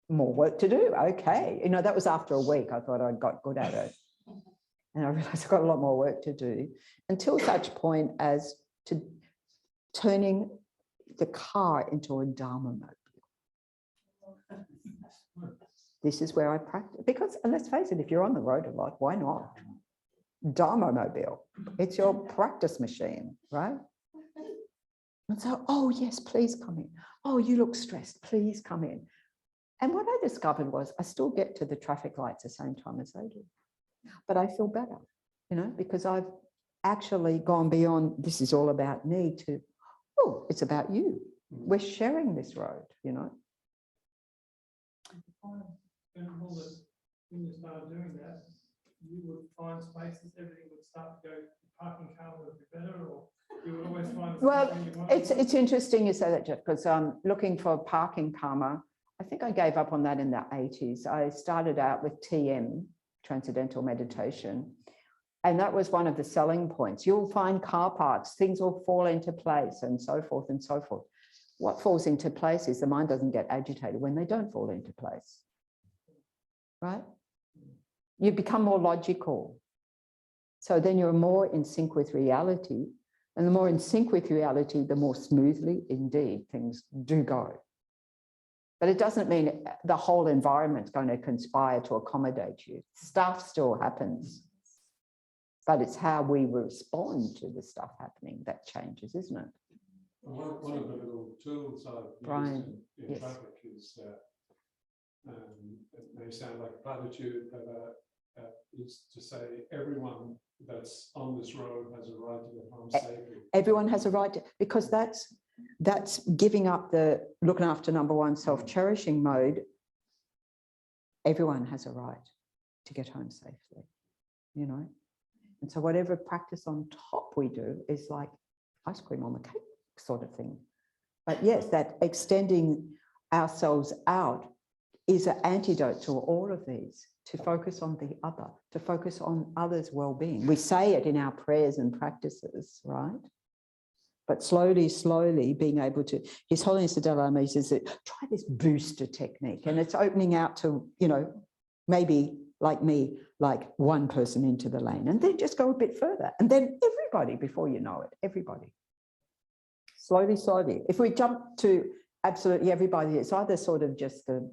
more work to do. Okay. You know, that was after a week. I thought I'd got good at it. And I realized I've got a lot more work to do until such point as to turning the car into a Dharma mobile. This is where I practice. Because, and let's face it, if you're on the road a lot, why not? Dharma mobile. It's your practice machine, right? And so, oh, yes, please come in. Oh, you look stressed. Please come in. And what I discovered was I still get to the traffic lights the same time as they do. But I feel better, you know, because I've actually gone beyond this is all about me to, oh, it's about you. We're sharing this road, you know. And all this, when you started doing that, you would find spaces, everything would start to go, parking car would be better, or you would always find. Well, it's interesting you say that, Jeff, because looking for parking karma, I think I gave up on that in the 80s. I started out with TM, Transcendental Meditation, and that was one of the selling points. You'll find car parks, things will fall into place and so forth and so forth. What falls into place is the mind doesn't get agitated when they don't fall into place, right? You become more logical. So then you're more in sync with reality, and the more in sync with reality, the more smoothly indeed things do go. But it doesn't mean the whole environment's going to conspire to accommodate you. Stuff still happens. But it's how we respond to the stuff happening that changes, isn't it? One of the little tools I've Brian, used in yes. traffic is, it may sound like a platitude, but is to say everyone that's on this road has a right to get home safely. Everyone has a right to, because that's giving up the looking after number one self-cherishing mode. Everyone has a right to get home safely, you know. And so whatever practice on top we do is like ice cream on the cake sort of thing. But yes, that extending ourselves out is an antidote to all of these, to focus on the other, to focus on others' well-being. We say it in our prayers and practices, right? But slowly, slowly being able to, His Holiness the Dalai Lama says that try this booster technique, and it's opening out to, you know, maybe like me, like one person into the lane, and then just go a bit further. And then everybody, before you know it, everybody. Slowly, slowly. If we jump to absolutely everybody, it's either sort of just the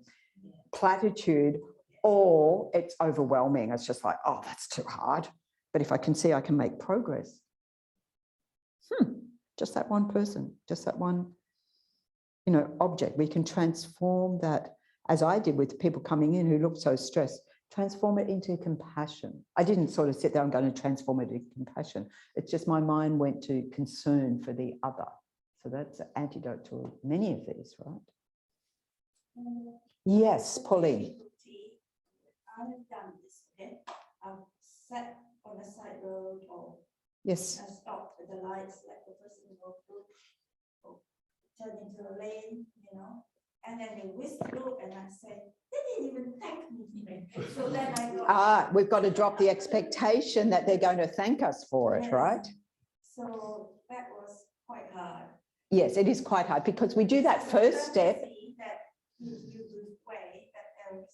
platitude or it's overwhelming. It's just like, oh, that's too hard. But if I can see I can make progress, just that one person, just that one, you know, object, we can transform that, as I did with people coming in who looked so stressed, transform it into compassion. I didn't sort of sit there and going to transform it into compassion. It's just my mind went to concern for the other. So that's an antidote to many of these, right? Yes, Pauline. I have done this, okay? I've sat on a side road or Yes. I stopped at the lights, let the person go through, or turn into a lane, you know, and then they whisk through and I say, they didn't even thank me. So then I got, We've got to drop the expectation that they're going to thank us for it, right? So that was quite hard. Yes, it is quite hard because we do that first step. That you way that there is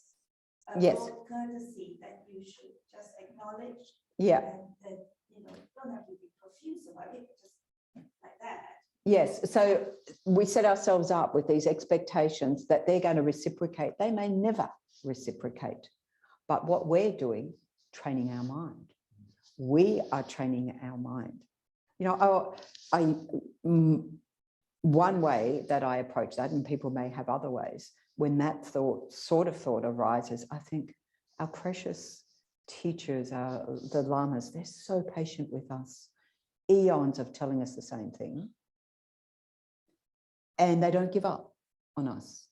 a Yes. courtesy that you should just acknowledge. Yeah. And that, you know, don't have to be profuse about it, just like that. Yes, so we set ourselves up with these expectations that they're going to reciprocate. They may never reciprocate. But what we're doing, training our mind. We are training our mind. You know, one way that I approach that, and people may have other ways, when that sort of thought arises, I think our precious teachers, the lamas, they're so patient with us. Eons of telling us the same thing. And they don't give up on us.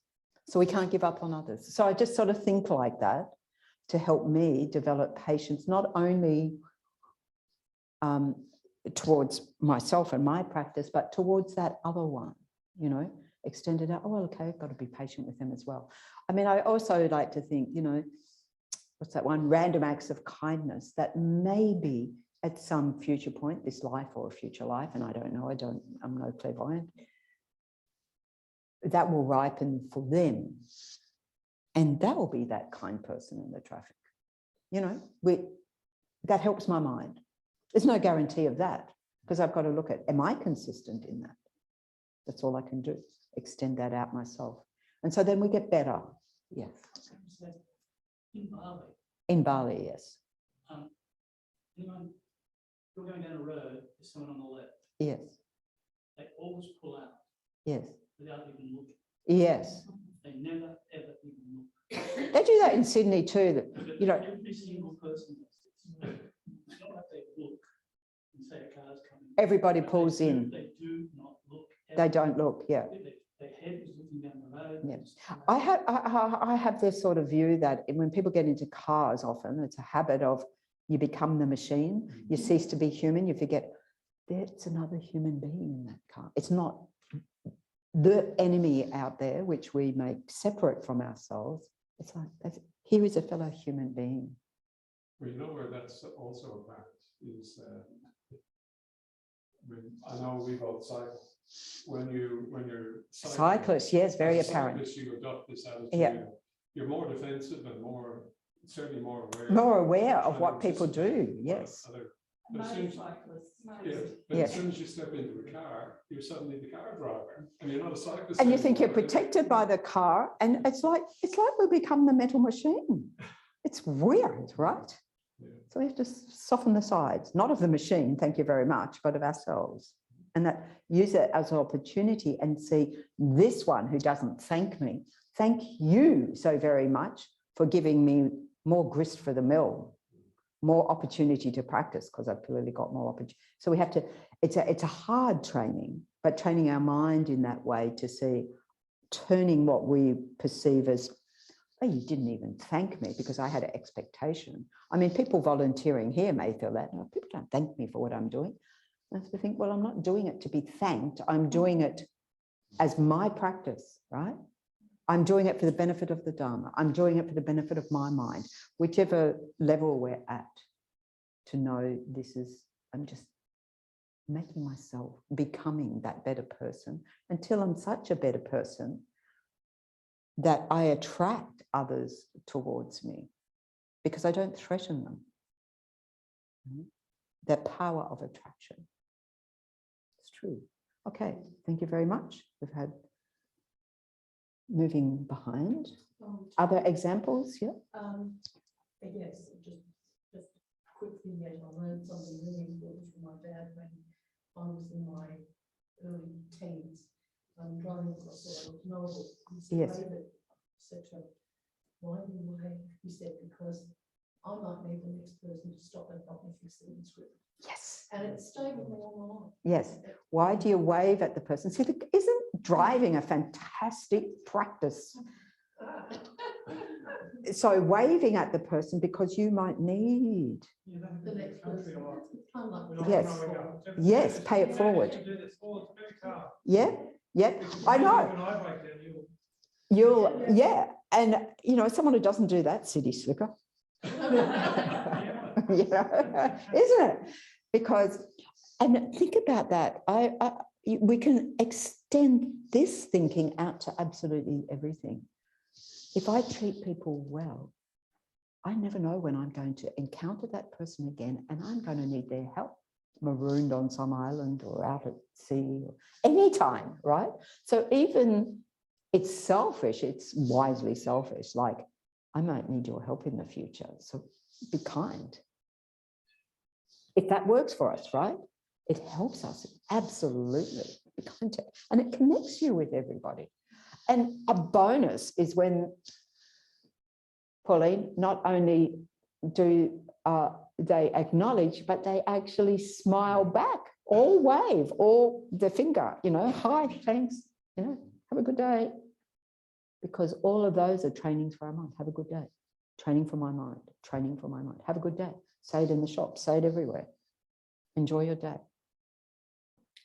So we can't give up on others. So I just sort of think like that to help me develop patience, not only towards myself and my practice, but towards that other one, you know, extended out. Oh, well, okay, I've got to be patient with them as well. I mean, I also like to think, you know, what's that one? Random acts of kindness that maybe at some future point, this life or a future life, and I don't know, I'm no clairvoyant, that will ripen for them. And that will be that kind person in the traffic. You know, that helps my mind. There's no guarantee of that because I've got to look at, am I consistent in that? That's all I can do, extend that out myself. And so then we get better. Yes. In Bali. In Bali, yes. Anyone, you're going down a road, there's someone on the left. Yes. They always pull out. Yes. Without even looking. Yes. They never, ever even look. They do that in Sydney too. That, you know, every single person does this. It's not like they look and say a car's coming. Everybody pulls in. They do not look. They don't look, yeah. Their head is looking down the road. Yeah. I have this sort of view that when people get into cars often, it's a habit of you become the machine, you cease to be human, you forget there's another human being in that car. It's not the enemy out there, which we make separate from ourselves. It's like, here is a fellow human being. Well, you know where that's also apparent is, I know we both cycle. When you're cyclists, yes, very apparent. You adopt this attitude. Yeah. You're more defensive and certainly more aware. More aware of what people do. Yes. But as soon as you step into the car, you're suddenly the car driver, and you're not a cyclist. And you think you're protected by the car, and it's like we become the metal machine. It's weird, right? Yeah. So we have to soften the sides, not of the machine, thank you very much, but of ourselves. And that use it as an opportunity and see this one who doesn't thank me. Thank you so very much for giving me more grist for the mill, more opportunity to practice, because I've clearly got more opportunity. So we have to, it's a hard training, but training our mind in that way to see, turning what we perceive as, oh, you didn't even thank me because I had an expectation. I mean, people volunteering here may feel that, no, people don't thank me for what I'm doing. I have to think, well, I'm not doing it to be thanked. I'm doing it as my practice, right? I'm doing it for the benefit of the Dharma. I'm doing it for the benefit of my mind, whichever level we're at, to know this is, I'm just making myself, becoming that better person until I'm such a better person that I attract others towards me because I don't threaten them. The power of attraction. It's true. Okay, thank you very much. We've had moving behind. Other examples? Yeah. Yes, just quickly, I learned something really important from my dad when I was in my early teens. I'm driving across the road, Melbourne. He said, Yes. David, etc. Why do you wave? He said, because I might need the next person to stop and help me fix the windscreen. Yes. And it stayed with me all my life. Yes. Why do you wave at the person? See, isn't driving a fantastic practice? So waving at the person because you might need. The next person. Kind of like Yes. Yes, pay it forward. Yeah, yeah, I know. You'll, yeah. And, you know, someone who doesn't do that, city slicker. You know, isn't it? Because, and think about that. We can extend this thinking out to absolutely everything. If I treat people well, I never know when I'm going to encounter that person again and I'm going to need their help, marooned on some island or out at sea, or anytime, right? So even it's selfish, it's wisely selfish, like I might need your help in the future, so be kind. If that works for us, right? It helps us, absolutely. Be kind to, and it connects you with everybody. And a bonus is when, Pauline, not only do they acknowledge, but they actually smile back or wave or the finger, you know, hi, thanks, you know, have a good day. Because all of those are trainings for our mind. Have a good day. Training for my mind, training for my mind. Have a good day. Say it in the shop, say it everywhere. Enjoy your day.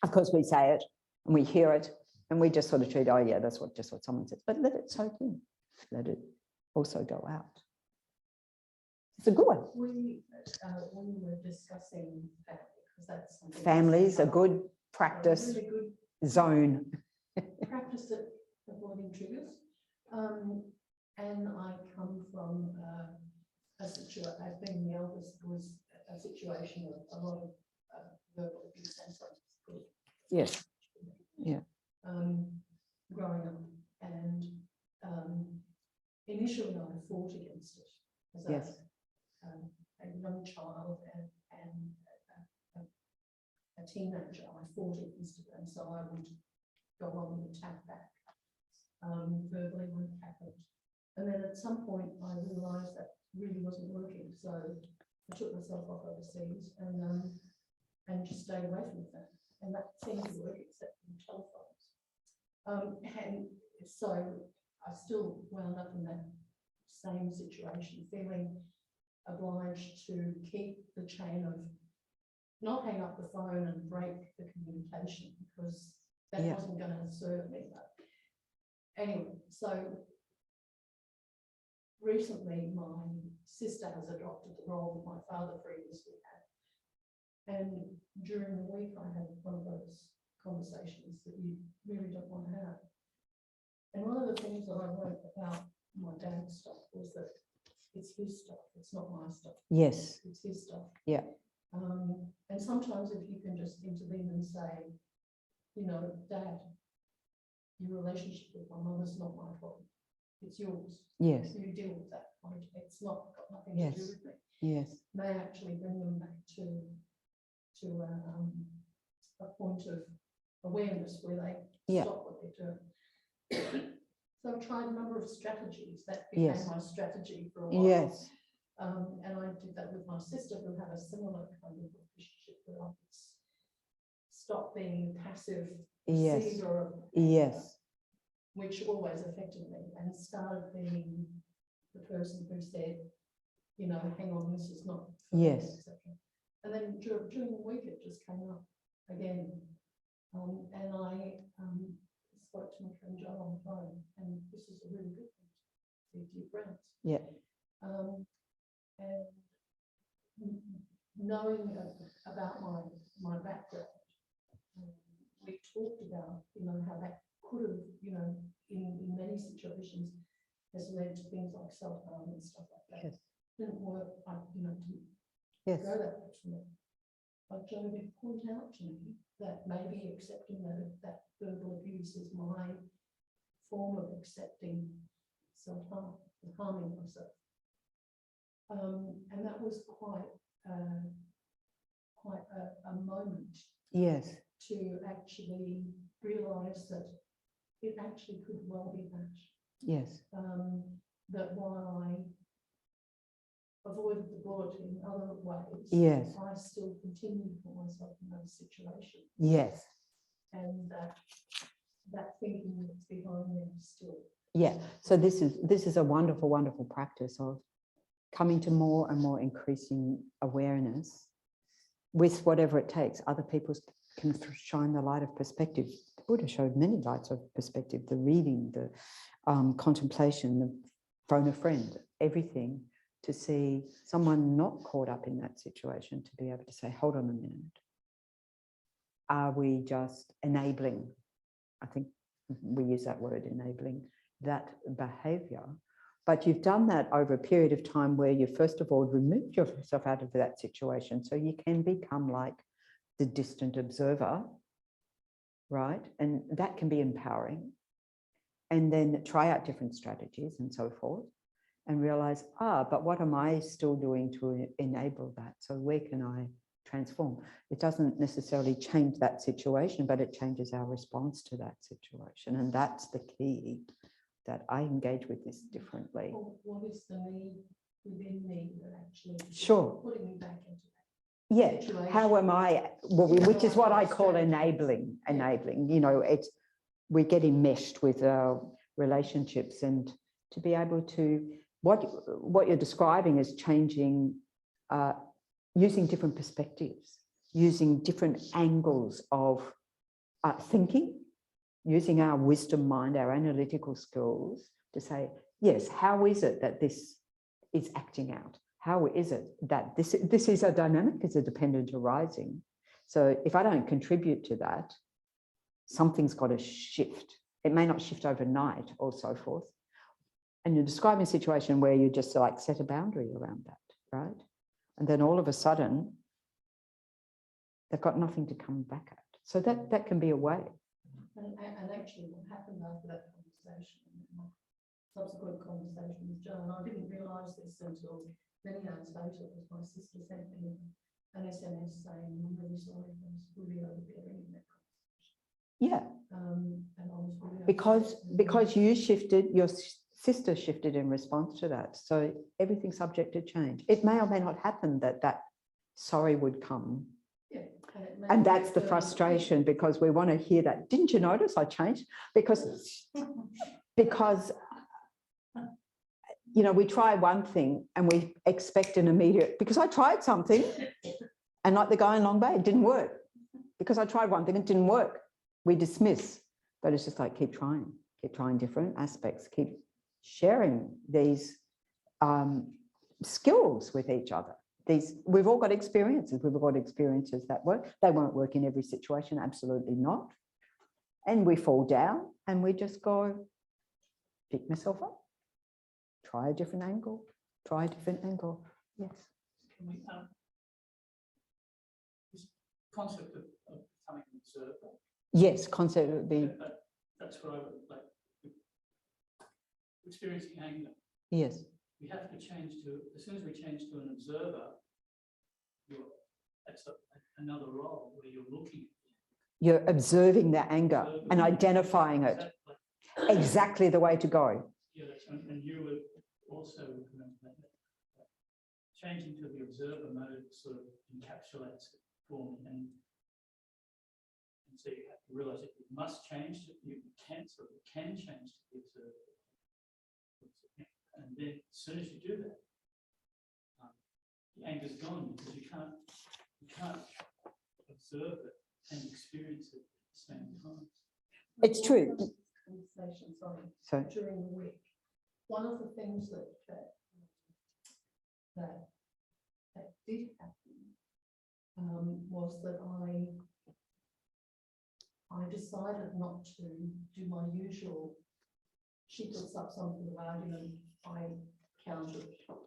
Of course, we say it and we hear it and we just sort of treat, oh yeah, that's just what someone says. But let it soak in. Let it also go out. It's a good one. We were discussing family, because that's something. Families, a good practice Really good zone. practice at avoiding triggers. And I come from a situation, I've been the eldest, was a situation of a lot of verbal abuse and sometimes. Yes. Yeah. Growing up, and initially I fought against it as Yes. a young child and a teenager. I fought against it, and so I would go on and attack back verbally when it happened. And then at some point I realised that really wasn't working, so I took myself off overseas and just stayed away from that. And that seemed to work, except for telephones. And so I still wound up in that same situation, feeling obliged to keep the chain of not hang up the phone and break the communication, because that wasn't going to serve me. But anyway, so recently my sister has adopted the role that my father previously had. And during the week I had one of those conversations that you really don't want to have. And one of the things that I wrote about my dad's stuff was that it's his stuff, it's not my stuff. Yes. It's his stuff. Yeah. And sometimes if you can just intervene and say, you know, Dad, your relationship with my mother's not my problem. It's yours. Yes. You deal with that. It's not got nothing Yes. to do with me. Yes. May actually bring them back to a point of awareness where they stop what they're doing. So I've tried a number of strategies. That became my strategy for a while. Yes. And I did that with my sister, who had a similar kind of relationship where I could stop being passive receiver of which always affected me, and started being the person who said, you know, hang on, this is not for me, etc. And then during the week it just came up again, and I spoke to my friend John on the phone, and this is a really good thing to see deep friends. Yeah. And knowing about my background, we talked about, you know, how that could have, you know, in many situations has led to things like self-harm and stuff like that. Didn't work, didn't go that much for me. But Joe did point out to me that maybe accepting that verbal abuse is my form of accepting self-harm, harming myself. And that was quite a moment. Yes. To actually realise that it actually could well be that. Yes. That while I avoided the bullet in other ways, yes, I still continue to put myself in those situations. Yes. And that thinking that's behind them still. Yeah. So this is a wonderful, wonderful practice of coming to more and more increasing awareness with whatever it takes. Other people can shine the light of perspective. The Buddha showed many lights of perspective, the reading, the contemplation, the phone a friend, everything, to see someone not caught up in that situation, to be able to say, hold on a minute. Are we just enabling? I think we use that word, enabling that behavior. But you've done that over a period of time where you first of all removed yourself out of that situation, so you can become like the distant observer, right? And that can be empowering. And then try out different strategies and so forth, and realize, but what am I still doing to enable that? So where can I transform? It doesn't necessarily change that situation, but it changes our response to that situation. And that's the key, that I engage with this differently. Well, what is the need within me that actually putting me back into that situation? How am I, well, which is what I call enabling, you know, we get enmeshed with our relationships, and to be able to, what you're describing is changing, using different perspectives, using different angles of thinking, using our wisdom mind, our analytical skills to say, yes, how is it that this is acting out? how is it that this is a dynamic, it's a dependent arising. So if I don't contribute to that, something's got to shift. It may not shift overnight or so forth. And you're describing a situation where you just like set a boundary around that, right? And then all of a sudden, they've got nothing to come back at. So that can be a way. And actually what happened after that conversation, subsequent conversation with Joe, and I didn't realise this until many hours later, because my sister sent me an SMS saying, I'm really sorry, I was really overbearing in that conversation. Yeah. And I was really Because you shifted, your sister shifted in response to that. So everything's subject to change. It may or may not happen that sorry would come. Yeah. And that's the frustration, because we want to hear that. Didn't you notice I changed? Because you know, we try one thing and we expect an immediate, because I tried something and like the guy in Long Bay, it didn't work. Because I tried one thing, it didn't work. We dismiss, but it's just like, keep trying different aspects, keep sharing these skills with each other. We've all got experiences. We've all got experiences that work. They won't work in every situation, absolutely not. And we fall down and we just go, pick myself up, try a different angle, Yes. Can we, this concept of becoming an observer? Yes, concept would be. That's what I would like. Experiencing anger. Yes. We have to change to, as soon as we change to an observer, that's another role where you're looking. You're observing the anger and identifying it. Exactly the way to go. Yeah, and you were also changing to the observer mode sort of encapsulates it for me. And so you have to realize that you must change, you can change to the observer. And then as soon as you do that, the anger's gone, because you can't observe it and experience it at the same time. It's true. Conversation, So during the week, one of the things that did happen was that I decided not to do my usual. She puts up some sort of argument, I counter.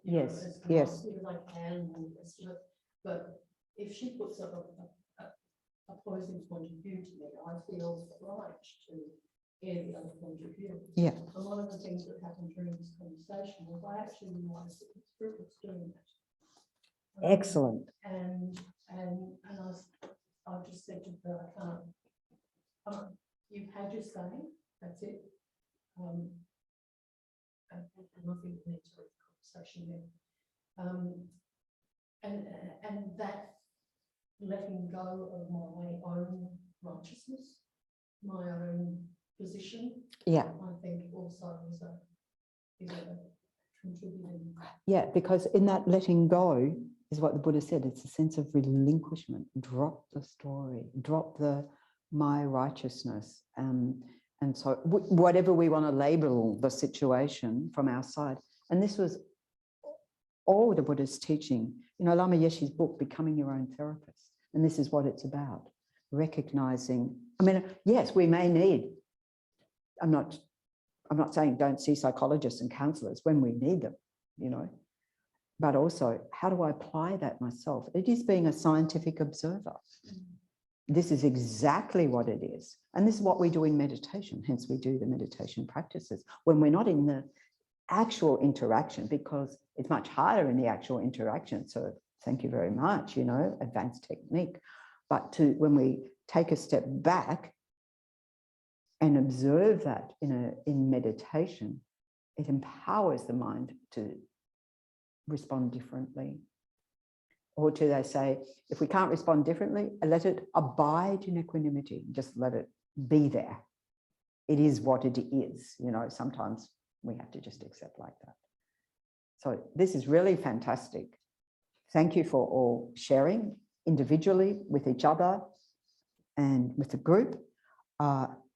yes, as yes. as I can, and the rest of it. But if she puts up a opposing point of view to me, I feel obliged to hear the other point of view. Yeah. And one of the things that happened during this conversation was I actually realized that it's group was doing that. Excellent. And I just said to her, I can't, you've had your say, that's it. And nothing needs to have a conversation there. And that letting go of my own righteousness, my own position, Yeah. I think also is a contributing. Yeah, because in that letting go is what the Buddha said. It's a sense of relinquishment. Drop the story, drop my righteousness. And so whatever we want to label the situation from our side. And this was all the Buddha's teaching. You know, Lama Yeshe's book, Becoming Your Own Therapist. And this is what it's about. Recognizing, I mean, yes, we may need, I'm not saying don't see psychologists and counselors when we need them, you know, but also how do I apply that myself? It is being a scientific observer. This is exactly what it is. And this is what we do in meditation. Hence we do the meditation practices when we're not in the actual interaction, because it's much harder in the actual interaction. So thank you very much, you know, advanced technique. But when we take a step back and observe that in meditation, it empowers the mind to respond differently. Or they say, if we can't respond differently, let it abide in equanimity. Just let it be there. It is what it is. You know, sometimes we have to just accept like that. So this is really fantastic. Thank you for all sharing individually with each other and with the group,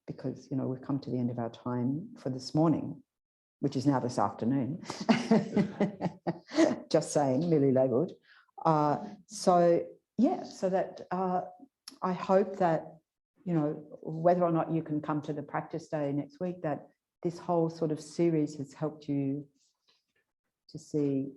because, you know, we've come to the end of our time for this morning, which is now this afternoon. just saying, merely labelled. So that I hope that, you know, whether or not you can come to the practice day next week, that this whole sort of series has helped you to see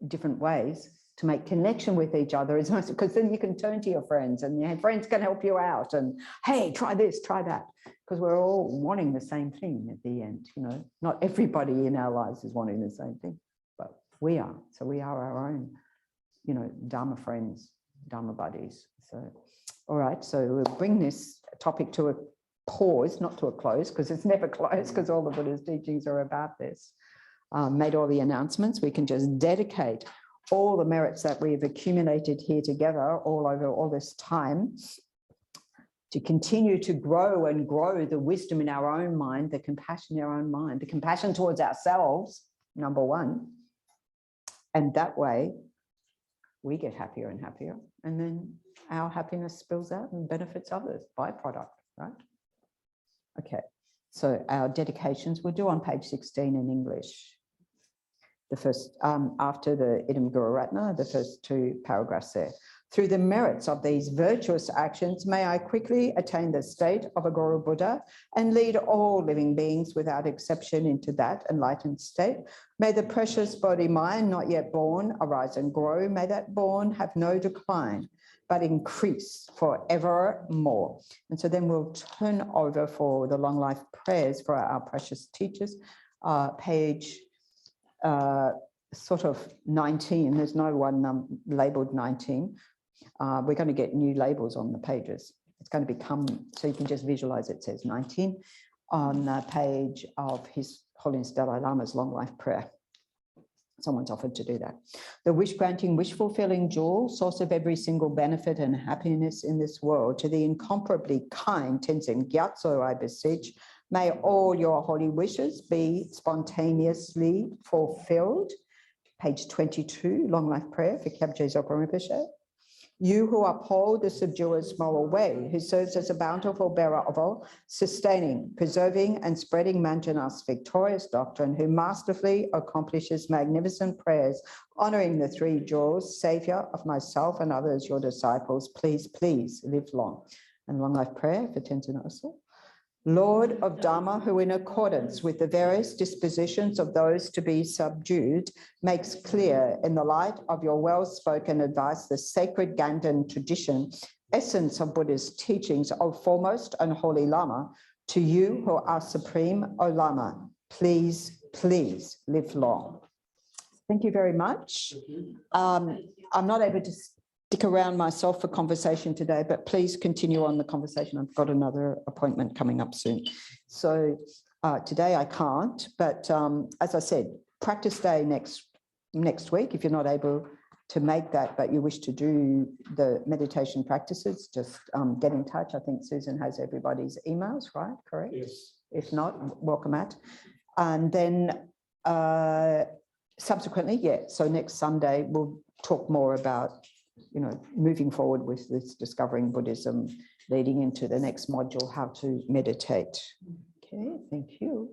different ways to make connection with each other. It's nice because then you can turn to your friends and your friends can help you out and, hey, try this, try that, because we're all wanting the same thing at the end. You know, not everybody in our lives is wanting the same thing, but we are. So we are our own, you know, Dharma friends, Dharma buddies. So, all right, so we'll bring this topic to a pause, not to a close, because it's never closed, because all the Buddha's teachings are about this. Made all the announcements. We can just dedicate all the merits that we've accumulated here together all over all this time to continue to grow and grow the wisdom in our own mind, the compassion in our own mind, the compassion towards ourselves, number one. And that way we get happier and happier. And then our happiness spills out and benefits others, byproduct, right? Okay, so our dedications we'll do on page 16 in English. The first, after the Idam Guru Ratna, the first two paragraphs there. Through the merits of these virtuous actions, may I quickly attain the state of a Guru Buddha and lead all living beings without exception into that enlightened state. May the precious body mind not yet born arise and grow. May that born have no decline, but increase forevermore. And so then we'll turn over for the long life prayers for our precious teachers, page sort of 19. There's no one labeled 19. We're going to get new labels on the pages. It's going to become, so you can just visualize it says 19 on the page of His Holiness Dalai Lama's long life prayer. Someone's offered to do that. The wish-granting, wish-fulfilling jewel, source of every single benefit and happiness in this world, to the incomparably kind Tenzin Gyatso, I beseech, may all your holy wishes be spontaneously fulfilled. Page 22, long life prayer for Kyabje Dzogchen Rinpoche. You who uphold the subduer's moral way, who serves as a bountiful bearer of all, sustaining, preserving, and spreading Manjana's victorious doctrine, who masterfully accomplishes magnificent prayers, honoring the three jewels, Savior of myself and others, your disciples, please, please live long. And long life prayer for Tenzin Oso. Lord of Dharma, who in accordance with the various dispositions of those to be subdued, makes clear in the light of your well-spoken advice the sacred Ganden tradition, essence of Buddha's teachings, O foremost and holy Lama, to you who are supreme, O Lama, please, please live long. Thank you very much. I'm not able to stick around myself for conversation today, but please continue on the conversation. I've got another appointment coming up soon. So today I can't, but as I said, practice day next week. If you're not able to make that, but you wish to do the meditation practices, just get in touch. I think Susan has everybody's emails, right? Correct? Yes. If not, welcome at. And then subsequently, so next Sunday, we'll talk more about, you know, moving forward with this discovering Buddhism, leading into the next module, how to meditate. Okay, thank you.